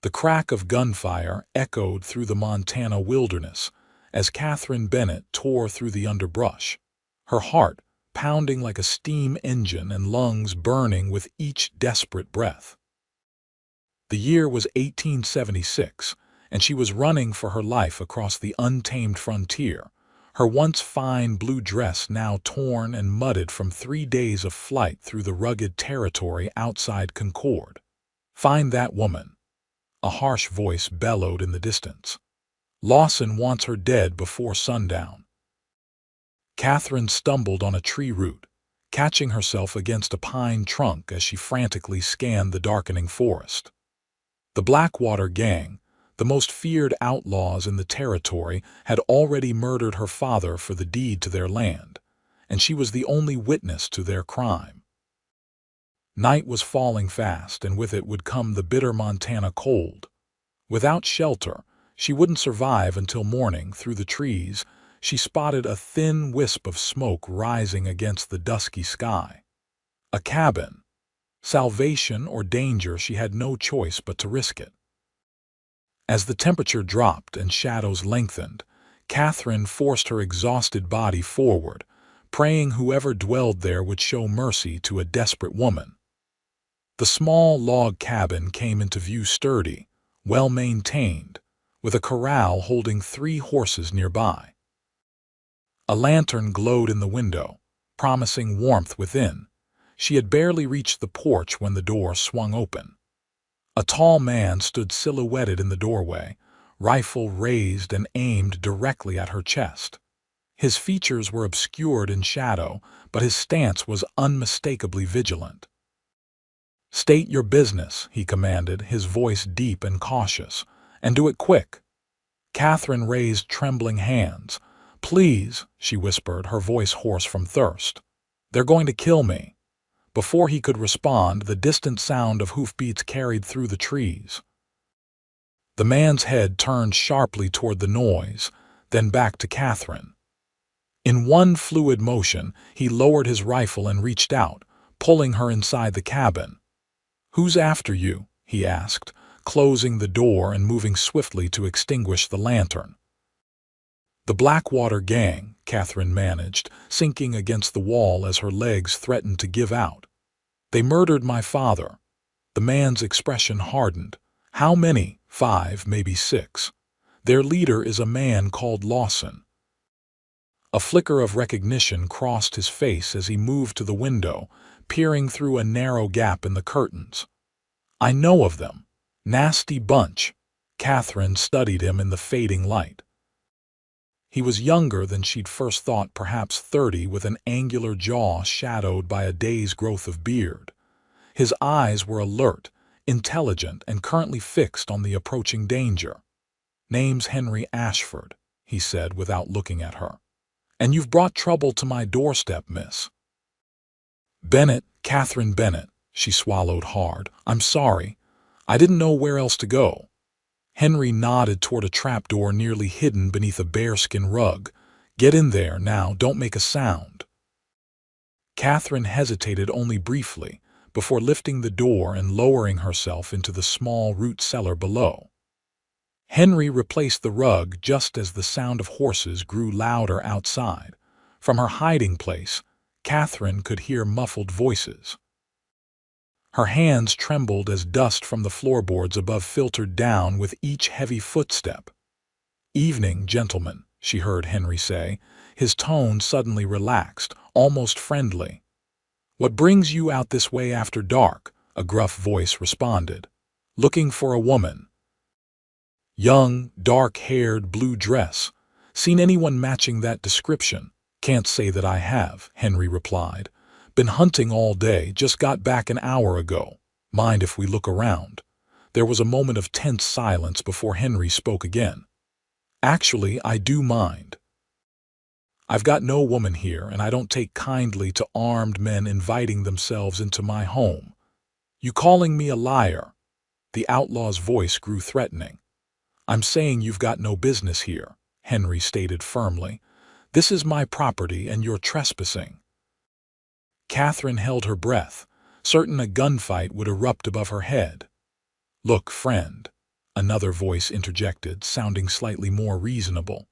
The crack of gunfire echoed through the Montana wilderness as Catherine Bennett tore through the underbrush, her heart pounding like a steam engine and lungs burning with each desperate breath. The year was 1876, and she was running for her life across the untamed frontier, her once fine blue dress now torn and mudded from 3 days of flight through the rugged territory outside Concord. "Find that woman," a harsh voice bellowed in the distance. "Lawson wants her dead before sundown." Catherine stumbled on a tree root, catching herself against a pine trunk as she frantically scanned the darkening forest. The Blackwater gang, the most feared outlaws in the territory, had already murdered her father for the deed to their land, and she was the only witness to their crime. Night was falling fast, and with it would come the bitter Montana cold. Without shelter, she wouldn't survive until morning. Through the trees, she spotted a thin wisp of smoke rising against the dusky sky. A cabin. Salvation or danger, she had no choice but to risk it. As the temperature dropped and shadows lengthened, Catherine forced her exhausted body forward, praying whoever dwelled there would show mercy to a desperate woman. The small log cabin came into view, sturdy, well-maintained, with a corral holding 3 horses nearby. A lantern glowed in the window, promising warmth within. She had barely reached the porch when the door swung open. A tall man stood silhouetted in the doorway, rifle raised and aimed directly at her chest. His features were obscured in shadow, but his stance was unmistakably vigilant. "State your business," he commanded, his voice deep and cautious, "and do it quick." Catherine raised trembling hands. "Please," she whispered, her voice hoarse from thirst. "They're going to kill me." Before he could respond, the distant sound of hoofbeats carried through the trees. The man's head turned sharply toward the noise, then back to Catherine. In one fluid motion, he lowered his rifle and reached out, pulling her inside the cabin. "Who's after you?" he asked, closing the door and moving swiftly to extinguish the lantern. "The Blackwater gang," Catherine managed, sinking against the wall as her legs threatened to give out. "They murdered my father." The man's expression hardened. "How many?" "5, maybe 6. Their leader is a man called Lawson." A flicker of recognition crossed his face as he moved to the window, peering through a narrow gap in the curtains. "I know of them. Nasty bunch." Catherine studied him in the fading light. He was younger than she'd first thought, perhaps 30, with an angular jaw shadowed by a day's growth of beard. His eyes were alert, intelligent, and currently fixed on the approaching danger. "Name's Henry Ashford," he said without looking at her. "And you've brought trouble to my doorstep, miss." "Bennett, Catherine Bennett," she swallowed hard. "I'm sorry. I didn't know where else to go." Henry nodded toward a trapdoor nearly hidden beneath a bearskin rug. "Get in there now, don't make a sound." Catherine hesitated only briefly before lifting the door and lowering herself into the small root cellar below. Henry replaced the rug just as the sound of horses grew louder outside. From her hiding place, Catherine could hear muffled voices. Her hands trembled as dust from the floorboards above filtered down with each heavy footstep. "Evening, gentlemen," she heard Henry say, his tone suddenly relaxed, almost friendly. "What brings you out this way after dark?" a gruff voice responded. "Looking for a woman. Young, dark-haired, blue dress. Seen anyone matching that description?" "Can't say that I have," Henry replied. "Been hunting all day, just got back an hour ago. Mind if we look around?" There was a moment of tense silence before Henry spoke again. "Actually, I do mind. I've got no woman here, and I don't take kindly to armed men inviting themselves into my home." "You calling me a liar?" The outlaw's voice grew threatening. "I'm saying you've got no business here," Henry stated firmly. "This is my property and you're trespassing." Catherine held her breath, certain a gunfight would erupt above her head. "Look, friend," another voice interjected, sounding slightly more reasonable.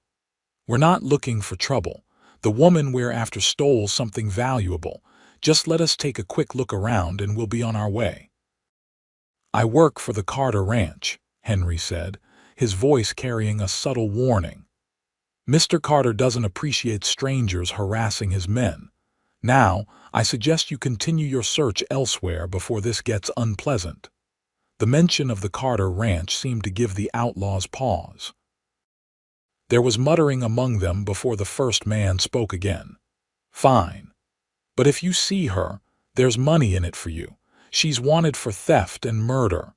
"We're not looking for trouble. The woman we're after stole something valuable. Just let us take a quick look around and we'll be on our way." "I work for the Carter Ranch," Henry said, his voice carrying a subtle warning. "Mr. Carter doesn't appreciate strangers harassing his men. Now, I suggest you continue your search elsewhere before this gets unpleasant." The mention of the Carter Ranch seemed to give the outlaws pause. There was muttering among them before the first man spoke again. "Fine. But if you see her, there's money in it for you. She's wanted for theft and murder."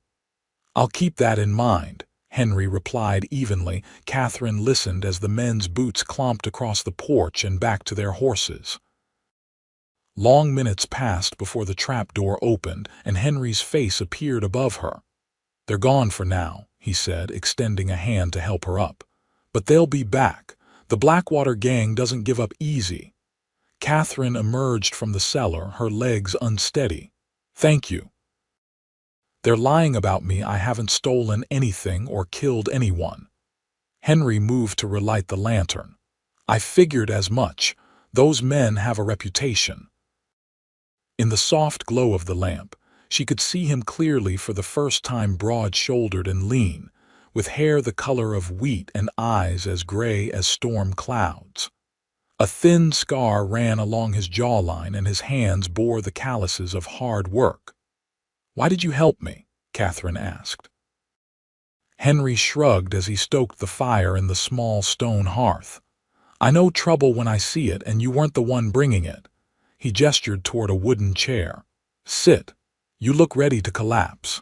"I'll keep that in mind," Henry replied evenly. Catherine listened as the men's boots clomped across the porch and back to their horses. Long minutes passed before the trap door opened and Henry's face appeared above her. "They're gone for now," he said, extending a hand to help her up. "But they'll be back. The Blackwater gang doesn't give up easy." Catherine emerged from the cellar, her legs unsteady. "Thank you. They're lying about me. I haven't stolen anything or killed anyone." Henry moved to relight the lantern. "I figured as much. Those men have a reputation." In the soft glow of the lamp, she could see him clearly for the first time, broad-shouldered and lean, with hair the color of wheat and eyes as gray as storm clouds. A thin scar ran along his jawline and his hands bore the calluses of hard work. "Why did you help me?" Catherine asked. Henry shrugged as he stoked the fire in the small stone hearth. "I know trouble when I see it, and you weren't the one bringing it." He gestured toward a wooden chair. "Sit. You look ready to collapse."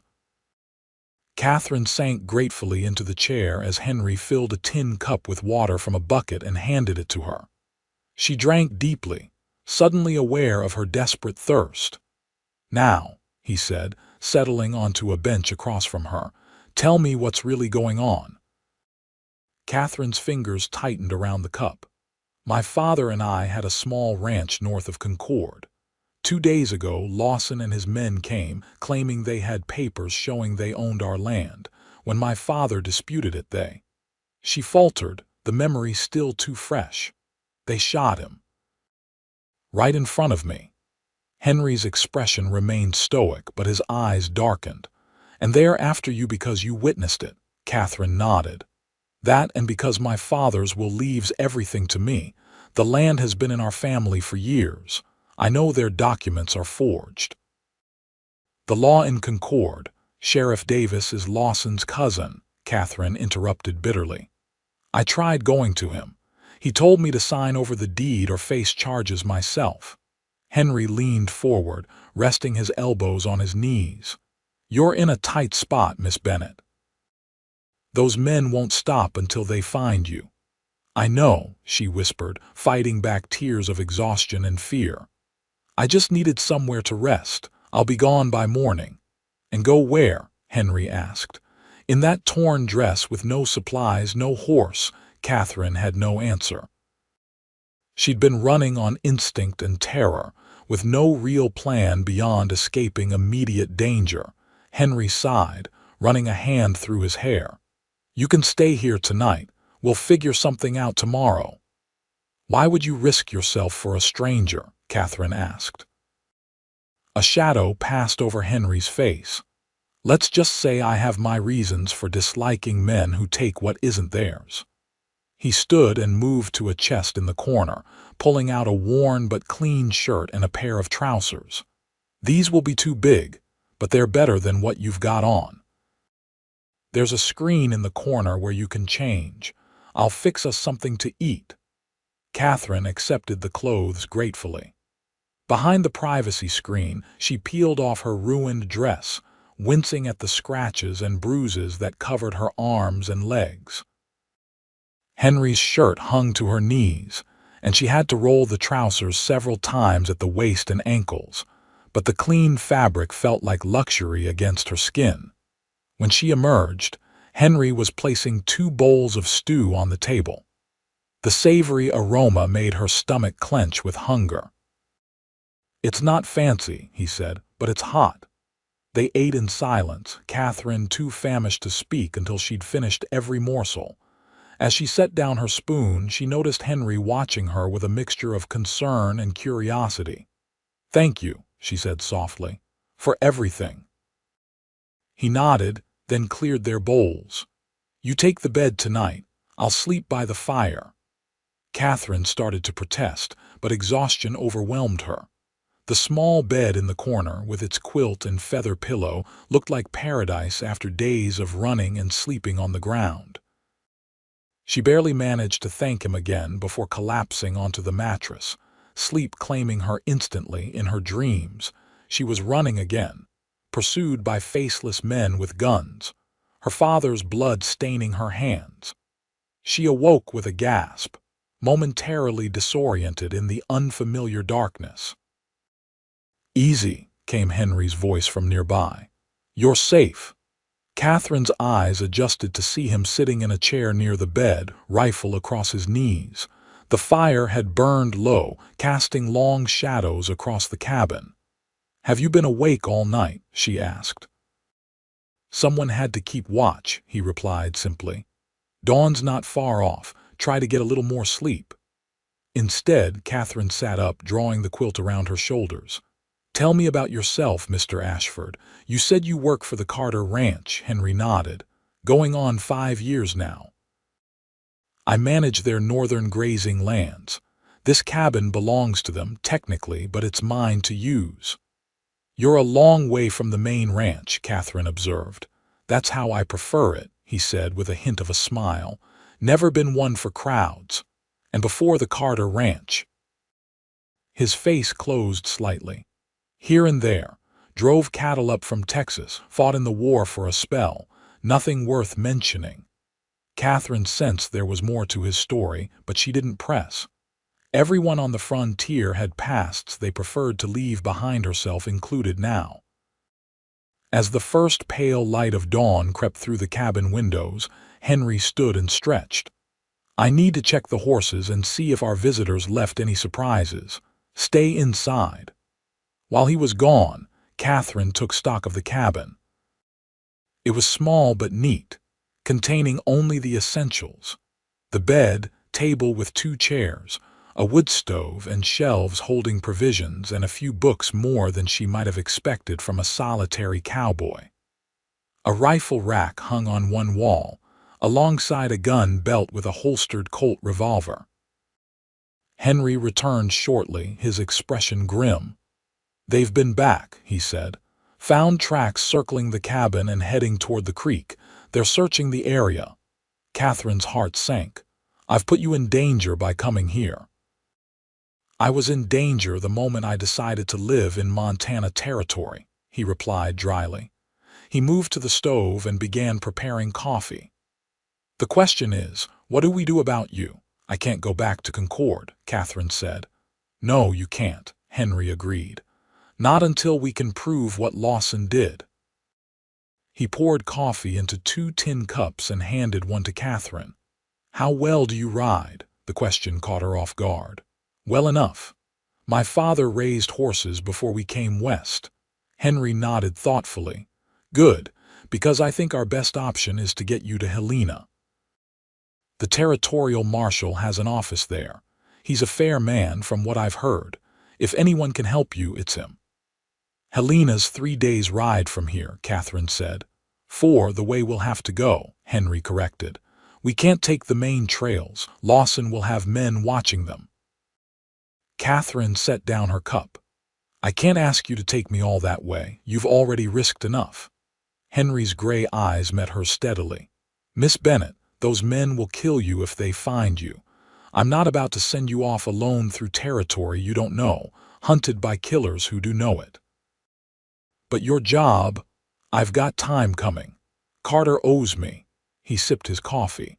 Catherine sank gratefully into the chair as Henry filled a tin cup with water from a bucket and handed it to her. She drank deeply, suddenly aware of her desperate thirst. "Now," he said, settling onto a bench across from her, "tell me what's really going on." Catherine's fingers tightened around the cup. "My father and I had a small ranch north of Concord. 2 days ago, Lawson and his men came, claiming they had papers showing they owned our land. When my father disputed it, She faltered, the memory still too fresh. "They shot him. Right in front of me." Henry's expression remained stoic, but his eyes darkened. "And they're after you because you witnessed it." Catherine nodded. "That and because my father's will leaves everything to me. The land has been in our family for years. I know their documents are forged." "The law in Concord. Sheriff Davis is Lawson's cousin," Catherine interrupted bitterly. "I tried going to him. He told me to sign over the deed or face charges myself." Henry leaned forward, resting his elbows on his knees. "You're in a tight spot, Miss Bennett. Those men won't stop until they find you." "I know," she whispered, fighting back tears of exhaustion and fear. "I just needed somewhere to rest. I'll be gone by morning." "And go where?" Henry asked. "In that torn dress with no supplies, no horse." Catherine had no answer. She'd been running on instinct and terror, with no real plan beyond escaping immediate danger. Henry sighed, running a hand through his hair. "You can stay here tonight. We'll figure something out tomorrow." "Why would you risk yourself for a stranger?" Catherine asked. A shadow passed over Henry's face. "Let's just say I have my reasons for disliking men who take what isn't theirs." He stood and moved to a chest in the corner, pulling out a worn but clean shirt and a pair of trousers. "These will be too big, but they're better than what you've got on. There's a screen in the corner where you can change. I'll fix us something to eat." Catherine accepted the clothes gratefully. Behind the privacy screen, she peeled off her ruined dress, wincing at the scratches and bruises that covered her arms and legs. Henry's shirt hung to her knees, and she had to roll the trousers several times at the waist and ankles, but the clean fabric felt like luxury against her skin. When she emerged, Henry was placing 2 bowls of stew on the table. The savory aroma made her stomach clench with hunger. "It's not fancy," he said, "but it's hot. They ate in silence, Catherine too famished to speak until she'd finished every morsel. As she set down her spoon, she noticed Henry watching her with a mixture of concern and curiosity. "Thank you," she said softly, "for everything." He nodded, then cleared their bowls. "You take the bed tonight. I'll sleep by the fire." Catherine started to protest, but exhaustion overwhelmed her. The small bed in the corner, with its quilt and feather pillow, looked like paradise after days of running and sleeping on the ground. She barely managed to thank him again before collapsing onto the mattress, sleep claiming her instantly in her dreams. She was running again, pursued by faceless men with guns, her father's blood staining her hands. She awoke with a gasp, momentarily disoriented in the unfamiliar darkness. "Easy," came Henry's voice from nearby. "You're safe." Catherine's eyes adjusted to see him sitting in a chair near the bed, rifle across his knees. The fire had burned low, casting long shadows across the cabin. "Have you been awake all night?" she asked. "Someone had to keep watch," he replied simply. "Dawn's not far off. Try to get a little more sleep." Instead, Catherine sat up, drawing the quilt around her shoulders. "Tell me about yourself, Mr. Ashford. You said you work for the Carter Ranch." Henry nodded. "Going on 5 years now. I manage their northern grazing lands. This cabin belongs to them, technically, but it's mine to use." "You're a long way from the main ranch," Catherine observed. "That's how I prefer it," he said with a hint of a smile. "Never been one for crowds. And before the Carter Ranch." His face closed slightly. "Here and there. Drove cattle up from Texas, fought in the war for a spell. Nothing worth mentioning." Catherine sensed there was more to his story, but she didn't press. Everyone on the frontier had pasts they preferred to leave behind, herself included now. As the first pale light of dawn crept through the cabin windows, Henry stood and stretched. "I need to check the horses and see if our visitors left any surprises. Stay inside." While he was gone, Catherine took stock of the cabin. It was small but neat, containing only the essentials: the bed, table with 2 chairs, a wood stove, and shelves holding provisions and a few books, more than she might have expected from a solitary cowboy. A rifle rack hung on one wall, alongside a gun belt with a holstered Colt revolver. Henry returned shortly, his expression grim. "They've been back," he said. "Found tracks circling the cabin and heading toward the creek. They're searching the area." Catherine's heart sank. "I've put you in danger by coming here." "I was in danger the moment I decided to live in Montana territory," he replied dryly. He moved to the stove and began preparing coffee. "The question is, what do we do about you?" "I can't go back to Concord," Catherine said. "No, you can't," Henry agreed. "Not until we can prove what Lawson did." He poured coffee into 2 tin cups and handed one to Catherine. "How well do you ride?" The question caught her off guard. "Well enough. My father raised horses before we came west." Henry nodded thoughtfully. "Good, because I think our best option is to get you to Helena. The territorial marshal has an office there. He's a fair man from what I've heard. If anyone can help you, it's him." "Helena's 3 days' ride from here," Catherine said. "4 the way we'll have to go," Henry corrected. "We can't take the main trails. Lawson will have men watching them." Catherine set down her cup. "I can't ask you to take me all that way. You've already risked enough." Henry's gray eyes met hers steadily. "Miss Bennet, those men will kill you if they find you. I'm not about to send you off alone through territory you don't know, hunted by killers who do know it." "But your job—" "I've got time coming. Carter owes me." He sipped his coffee.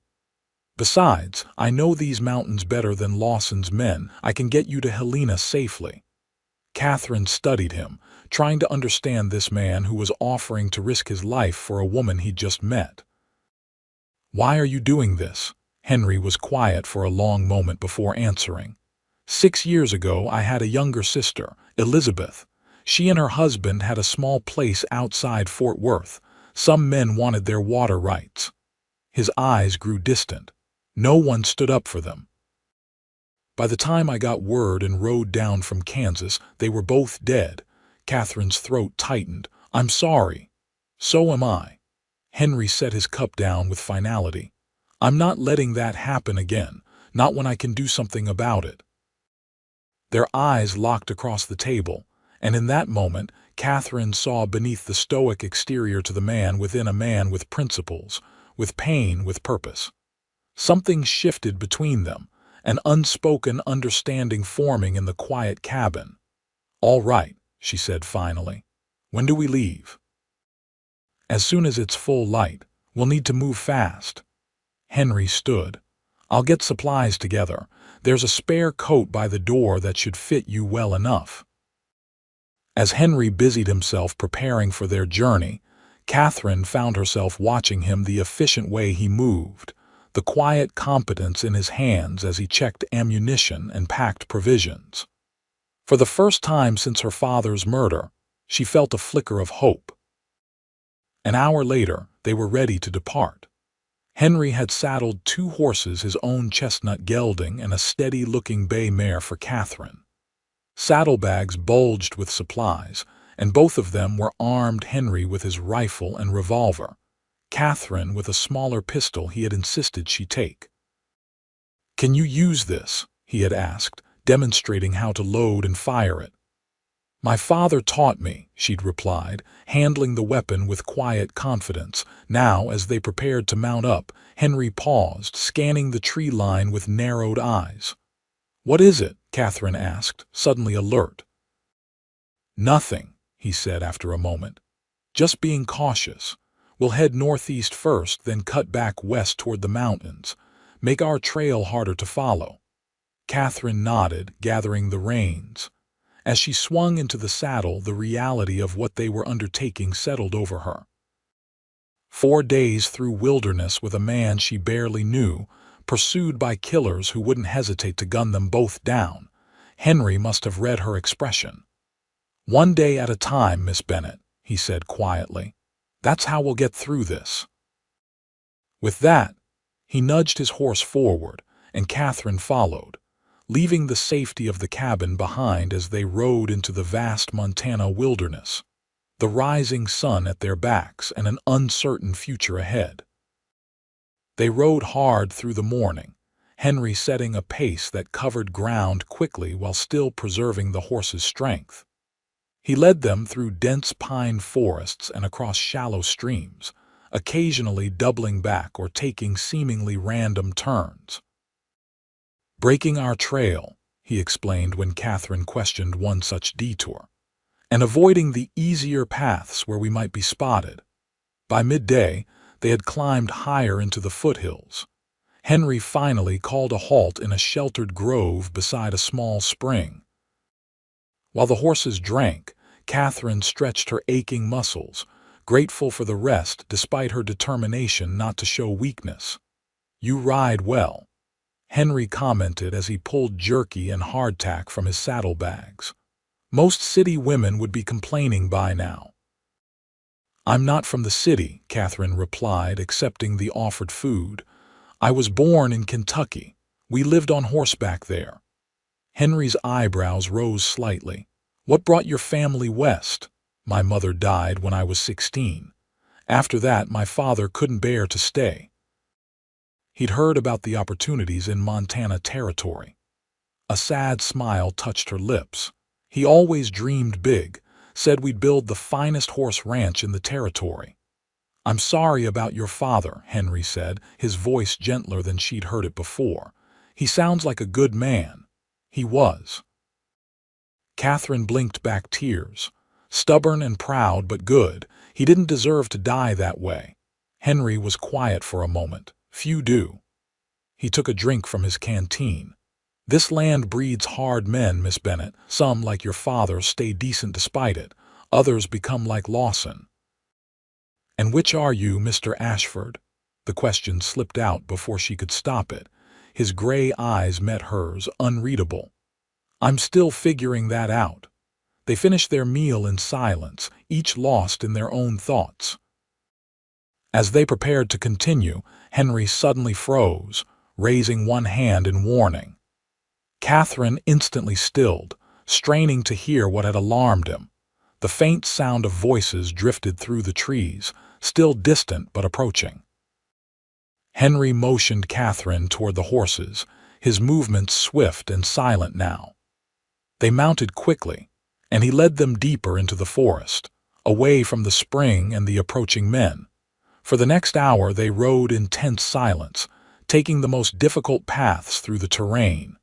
"Besides, I know these mountains better than Lawson's men. I can get you to Helena safely." Catherine studied him, trying to understand this man who was offering to risk his life for a woman he'd just met. "Why are you doing this?" Henry was quiet for a long moment before answering. 6 years ago, I had a younger sister, Elizabeth. She and her husband had a small place outside Fort Worth. Some men wanted their water rights. His eyes grew distant. No one stood up for them. By the time I got word and rode down from Kansas, they were both dead. Catherine's throat tightened. I'm sorry. So am I. Henry set his cup down with finality. I'm not letting that happen again, not when I can do something about it. Their eyes locked across the table, and in that moment, Catherine saw beneath the stoic exterior to the man within a man with principles, with pain, with purpose. Something shifted between them, an unspoken understanding forming in the quiet cabin. All right, she said finally. When do we leave? As soon as it's full light. We'll need to move fast. Henry stood. I'll get supplies together. There's a spare coat by the door that should fit you well enough. As Henry busied himself preparing for their journey, Catherine found herself watching him, the efficient way he moved, the quiet competence in his hands as he checked ammunition and packed provisions. For the first time since her father's murder, she felt a flicker of hope. An hour later, they were ready to depart. Henry had saddled 2 horses, his own chestnut gelding and a steady-looking bay mare for Catherine. Saddlebags bulged with supplies, and both of them were armed, Henry with his rifle and revolver, Catherine with a smaller pistol he had insisted she take. Can you use this? He had asked, demonstrating how to load and fire it. My father taught me, she'd replied, handling the weapon with quiet confidence. Now, as they prepared to mount up, Henry paused, scanning the tree line with narrowed eyes. What is it? Catherine asked, suddenly alert. Nothing, he said after a moment. Just being cautious. We'll head northeast first, then cut back west toward the mountains. Make our trail harder to follow. Catherine nodded, gathering the reins. As she swung into the saddle, the reality of what they were undertaking settled over her. 4 days through wilderness with a man she barely knew, pursued by killers who wouldn't hesitate to gun them both down. Henry must have read her expression. One day at a time, Miss Bennet, he said quietly. That's how we'll get through this. With that, he nudged his horse forward, and Catherine followed, leaving the safety of the cabin behind as they rode into the vast Montana wilderness, the rising sun at their backs and an uncertain future ahead. They rode hard through the morning, Henry setting a pace that covered ground quickly while still preserving the horse's strength. He led them through dense pine forests and across shallow streams, occasionally doubling back or taking seemingly random turns. Breaking our trail, he explained when Catherine questioned one such detour, and avoiding the easier paths where we might be spotted. By midday, they had climbed higher into the foothills. Henry finally called a halt in a sheltered grove beside a small spring. While the horses drank, Catherine stretched her aching muscles, grateful for the rest despite her determination not to show weakness. You ride well, Henry commented as he pulled jerky and hardtack from his saddlebags. Most city women would be complaining by now. I'm not from the city, Catherine replied, accepting the offered food. I was born in Kentucky. We lived on horseback there. Henry's eyebrows rose slightly. What brought your family west? My mother died when I was 16. After that, my father couldn't bear to stay. He'd heard about the opportunities in Montana Territory. A sad smile touched her lips. He always dreamed big, said we'd build the finest horse ranch in the territory. I'm sorry about your father, Henry said, his voice gentler than she'd heard it before. He sounds like a good man. He was. Catherine blinked back tears. Stubborn and proud, but good. He didn't deserve to die that way. Henry was quiet for a moment. Few do. He took a drink from his canteen. This land breeds hard men, Miss Bennet. Some, like your father, stay decent despite it. Others become like Lawson. And which are you, Mr. Ashford? The question slipped out before she could stop it. His gray eyes met hers, unreadable. I'm still figuring that out. They finished their meal in silence, each lost in their own thoughts. As they prepared to continue, Henry suddenly froze, raising one hand in warning. Catherine instantly stilled, straining to hear what had alarmed him. The faint sound of voices drifted through the trees, still distant but approaching. Henry motioned Catherine toward the horses, his movements swift and silent now. They mounted quickly, and he led them deeper into the forest, away from the spring and the approaching men. For the next hour they rode in tense silence, taking the most difficult paths through the terrain.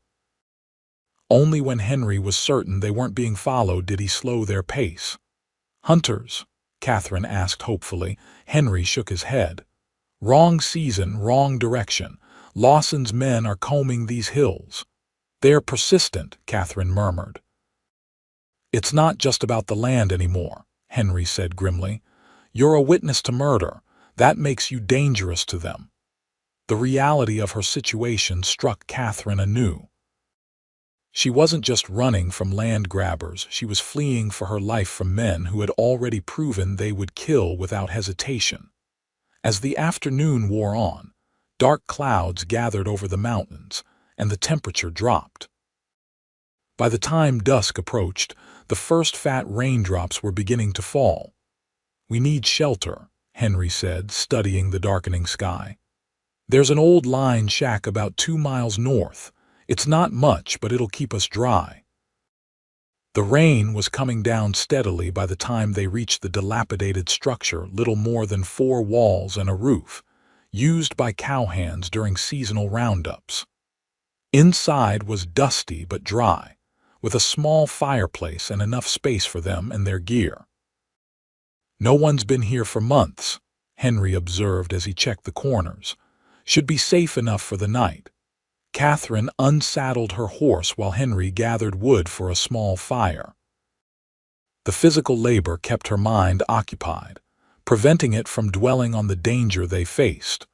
Only when Henry was certain they weren't being followed did he slow their pace. "Hunters?" Catherine asked hopefully. Henry shook his head. "Wrong season, wrong direction. Lawson's men are combing these hills." "They're persistent," Catherine murmured. "It's not just about the land anymore," Henry said grimly. "You're a witness to murder. That makes you dangerous to them." The reality of her situation struck Catherine anew. She wasn't just running from land grabbers, she was fleeing for her life from men who had already proven they would kill without hesitation. As the afternoon wore on, dark clouds gathered over the mountains, and the temperature dropped. By the time dusk approached, the first fat raindrops were beginning to fall. "We need shelter," Henry said, studying the darkening sky. "There's an old line shack about 2 miles north. It's not much, but it'll keep us dry." The rain was coming down steadily by the time they reached the dilapidated structure, little more than 4 walls and a roof, used by cowhands during seasonal roundups. Inside was dusty but dry, with a small fireplace and enough space for them and their gear. "No one's been here for months," Henry observed as he checked the corners. "Should be safe enough for the night." Catherine unsaddled her horse while Henry gathered wood for a small fire. The physical labor kept her mind occupied, preventing it from dwelling on the danger they faced,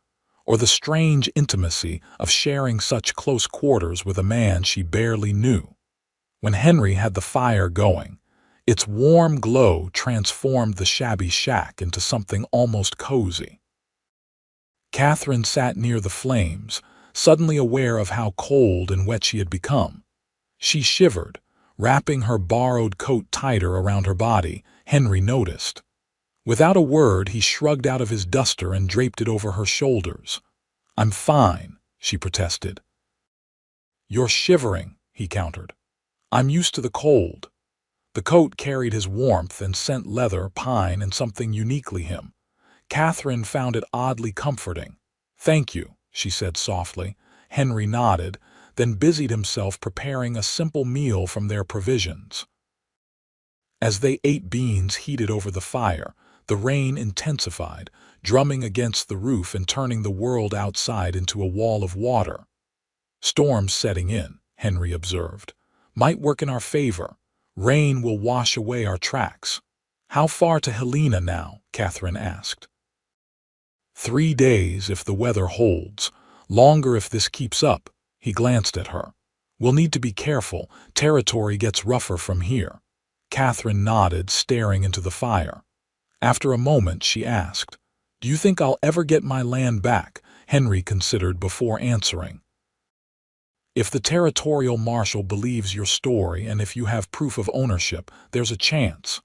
or the strange intimacy of sharing such close quarters with a man she barely knew. When Henry had the fire going, its warm glow transformed the shabby shack into something almost cozy. Catherine sat near the flames, suddenly aware of how cold and wet she had become. She shivered, wrapping her borrowed coat tighter around her body. Henry noticed. Without a word, he shrugged out of his duster and draped it over her shoulders. "I'm fine," she protested. "You're shivering," he countered. "I'm used to the cold." The coat carried his warmth and scent leather, pine, and something uniquely him. Catherine found it oddly comforting. "Thank you," she said softly. Henry nodded, then busied himself preparing a simple meal from their provisions. As they ate beans heated over the fire, the rain intensified, drumming against the roof and turning the world outside into a wall of water. "Storms setting in," Henry observed. "Might work in our favor. Rain will wash away our tracks." "How far to Helena now?" Catherine asked. 3 days if the weather holds. Longer if this keeps up." He glanced at her. "We'll need to be careful. Territory gets rougher from here." Catherine nodded, staring into the fire. After a moment, she asked, "Do you think I'll ever get my land back?" Henry considered before answering. "If the territorial marshal believes your story and if you have proof of ownership, there's a chance.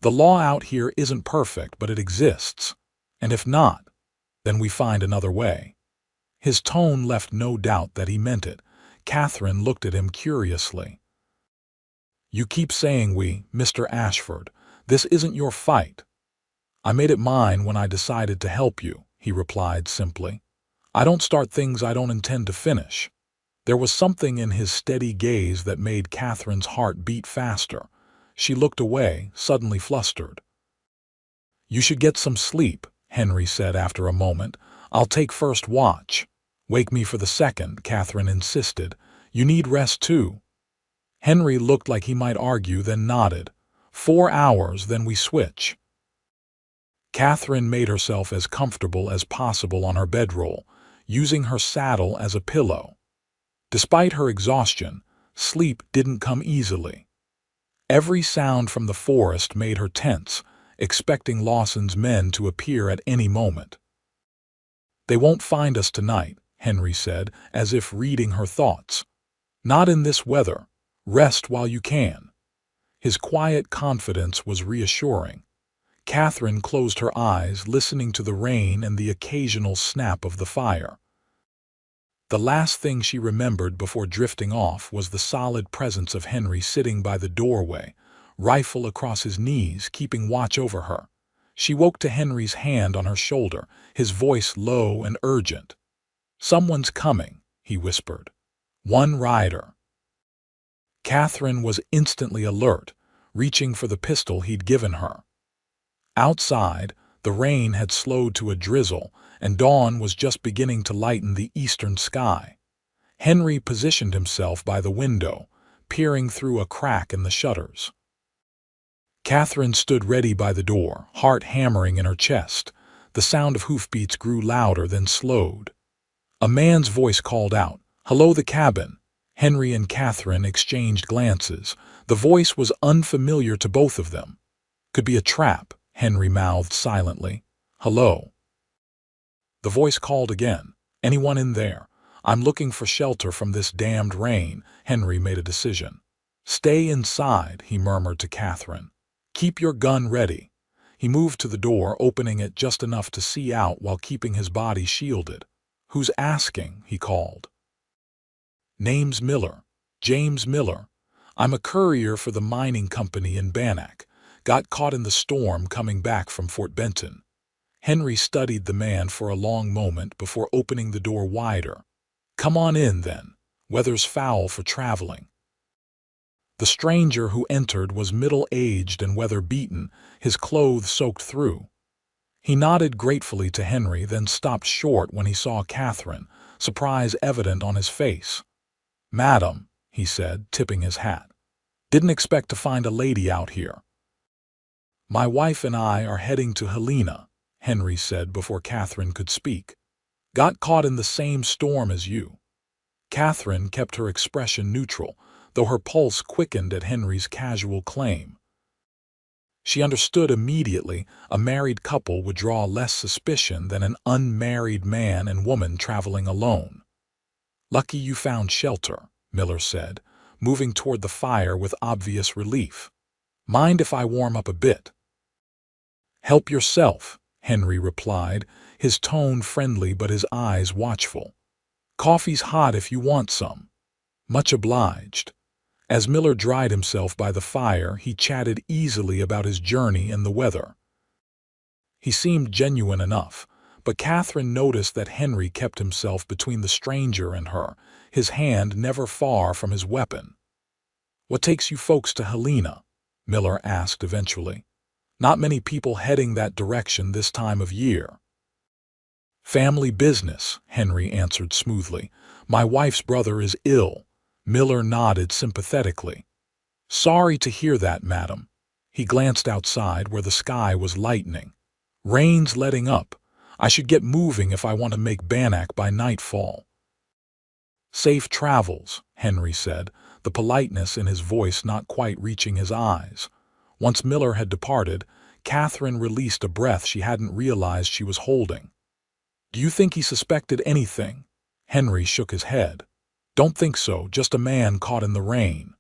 The law out here isn't perfect, but it exists. And if not, then we find another way." His tone left no doubt that he meant it. Catherine looked at him curiously. "You keep saying we, Mr. Ashford. This isn't your fight." "I made it mine when I decided to help you," he replied simply. "I don't start things I don't intend to finish." There was something in his steady gaze that made Catherine's heart beat faster. She looked away, suddenly flustered. "You should get some sleep," Henry said after a moment. "I'll take first watch." "Wake me for the second," Catherine insisted. "You need rest too." Henry looked like he might argue, then nodded. 4 hours, then we switch." Catherine made herself as comfortable as possible on her bedroll, using her saddle as a pillow. Despite her exhaustion, sleep didn't come easily. Every sound from the forest made her tense, expecting Lawson's men to appear at any moment. "They won't find us tonight," Henry said, as if reading her thoughts. "Not in this weather. Rest while you can." His quiet confidence was reassuring. Catherine closed her eyes, listening to the rain and the occasional snap of the fire. The last thing she remembered before drifting off was the solid presence of Henry sitting by the doorway, rifle across his knees, keeping watch over her. She woke to Henry's hand on her shoulder, his voice low and urgent. "Someone's coming," he whispered. "One rider." Catherine was instantly alert, reaching for the pistol he'd given her. Outside, the rain had slowed to a drizzle, and dawn was just beginning to lighten the eastern sky. Henry positioned himself by the window, peering through a crack in the shutters. Catherine stood ready by the door, heart hammering in her chest. The sound of hoofbeats grew louder, then slowed. A man's voice called out, "Hello, the cabin." Henry and Catherine exchanged glances. The voice was unfamiliar to both of them. "Could be a trap," Henry mouthed silently. "Hello." The voice called again. "Anyone in there? I'm looking for shelter from this damned rain." Henry made a decision. "Stay inside," he murmured to Catherine. "Keep your gun ready." He moved to the door, opening it just enough to see out while keeping his body shielded. "Who's asking?" he called. "Name's Miller. James Miller. I'm a courier for the mining company in Bannack. Got caught in the storm coming back from Fort Benton." Henry studied the man for a long moment before opening the door wider. "Come on in, then. Weather's foul for traveling." The stranger who entered was middle-aged and weather-beaten, his clothes soaked through. He nodded gratefully to Henry, then stopped short when he saw Catherine, surprise evident on his face. "Madam," he said, tipping his hat. "Didn't expect to find a lady out here." "My wife and I are heading to Helena," Henry said before Catherine could speak. "Got caught in the same storm as you." Catherine kept her expression neutral, though her pulse quickened at Henry's casual claim. She understood immediately a married couple would draw less suspicion than an unmarried man and woman traveling alone. "Lucky you found shelter," Miller said, moving toward the fire with obvious relief. "Mind if I warm up a bit?" "Help yourself," Henry replied, his tone friendly but his eyes watchful. "Coffee's hot if you want some." "Much obliged." As Miller dried himself by the fire, he chatted easily about his journey and the weather. He seemed genuine enough, but Catherine noticed that Henry kept himself between the stranger and her, his hand never far from his weapon. "What takes you folks to Helena?" Miller asked eventually. "Not many people heading that direction this time of year." "Family business," Henry answered smoothly. "My wife's brother is ill." Miller nodded sympathetically. "Sorry to hear that, madam." He glanced outside where the sky was lightening. "Rain's letting up. I should get moving if I want to make Bannack by nightfall." "Safe travels," Henry said, the politeness in his voice not quite reaching his eyes. Once Miller had departed, Catherine released a breath she hadn't realized she was holding. "Do you think he suspected anything?" Henry shook his head. "Don't think so, just a man caught in the rain."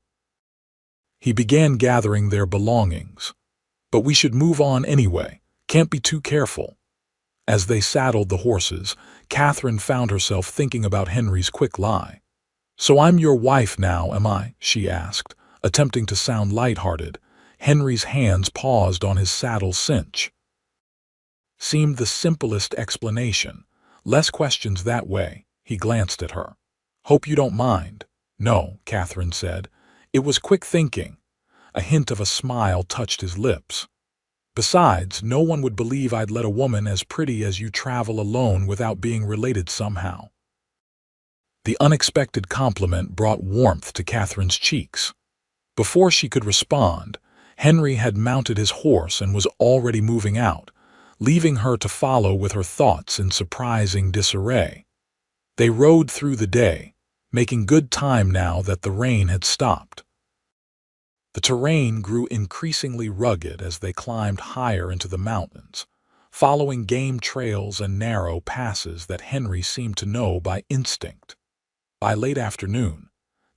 He began gathering their belongings. "But we should move on anyway. Can't be too careful." As they saddled the horses, Catherine found herself thinking about Henry's quick lie. "So I'm your wife now, am I?" she asked, attempting to sound lighthearted. Henry's hands paused on his saddle cinch. Seemed the simplest explanation. Less questions that way. He glanced at her. "Hope you don't mind." "No," Catherine said. It was quick thinking. A hint of a smile touched his lips. "Besides, no one would believe I'd let a woman as pretty as you travel alone without being related somehow." The unexpected compliment brought warmth to Catherine's cheeks. Before she could respond, Henry had mounted his horse and was already moving out, leaving her to follow with her thoughts in surprising disarray. They rode through the day, making good time now that the rain had stopped. The terrain grew increasingly rugged as they climbed higher into the mountains, following game trails and narrow passes that Henry seemed to know by instinct. By late afternoon,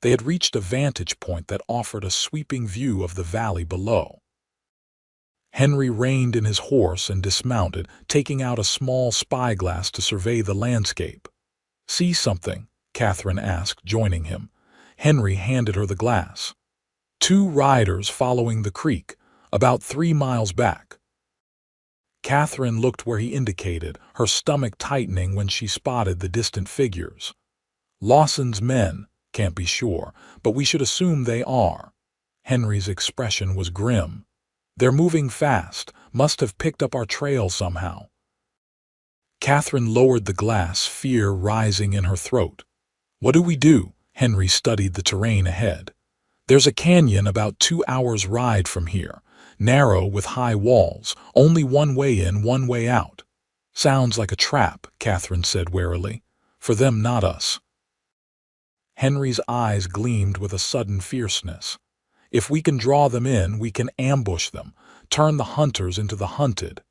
they had reached a vantage point that offered a sweeping view of the valley below. Henry reined in his horse and dismounted, taking out a small spyglass to survey the landscape. "See something?" Catherine asked, joining him. Henry handed her the glass. "Two riders following the creek, about 3 miles back." Catherine looked where he indicated, her stomach tightening when she spotted the distant figures. "Lawson's men, can't be sure, but we should assume they are." Henry's expression was grim. "They're moving fast, must have picked up our trail somehow." Catherine lowered the glass, fear rising in her throat. "What do we do?" Henry studied the terrain ahead. "There's a canyon about 2 hours' ride from here, narrow with high walls, only one way in, one way out." "Sounds like a trap," Catherine said warily. "For them, not us." Henry's eyes gleamed with a sudden fierceness. "If we can draw them in, we can ambush them, turn the hunters into the hunted."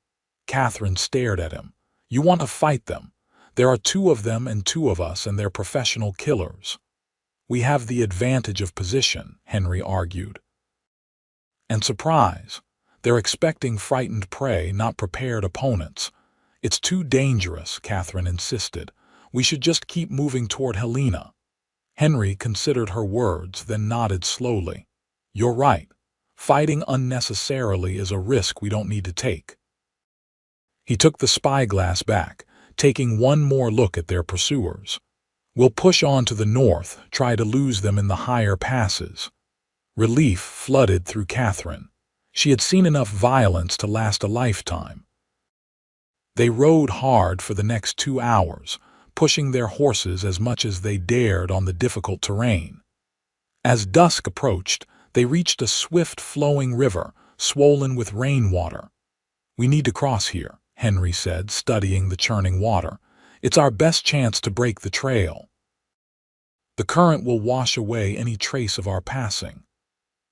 Catherine stared at him. "You want to fight them? There are 2 of them and 2 of us, and they're professional killers." "We have the advantage of position," Henry argued. "And surprise. They're expecting frightened prey, not prepared opponents." "It's too dangerous," Catherine insisted. "We should just keep moving toward Helena." Henry considered her words, then nodded slowly. "You're right. Fighting unnecessarily is a risk we don't need to take." He took the spyglass back, taking one more look at their pursuers. "We'll push on to the north, try to lose them in the higher passes." Relief flooded through Catherine. She had seen enough violence to last a lifetime. They rode hard for the next 2 hours, pushing their horses as much as they dared on the difficult terrain. As dusk approached, they reached a swift-flowing river, swollen with rainwater. "We need to cross here," Henry said, studying the churning water. "It's our best chance to break the trail. The current will wash away any trace of our passing."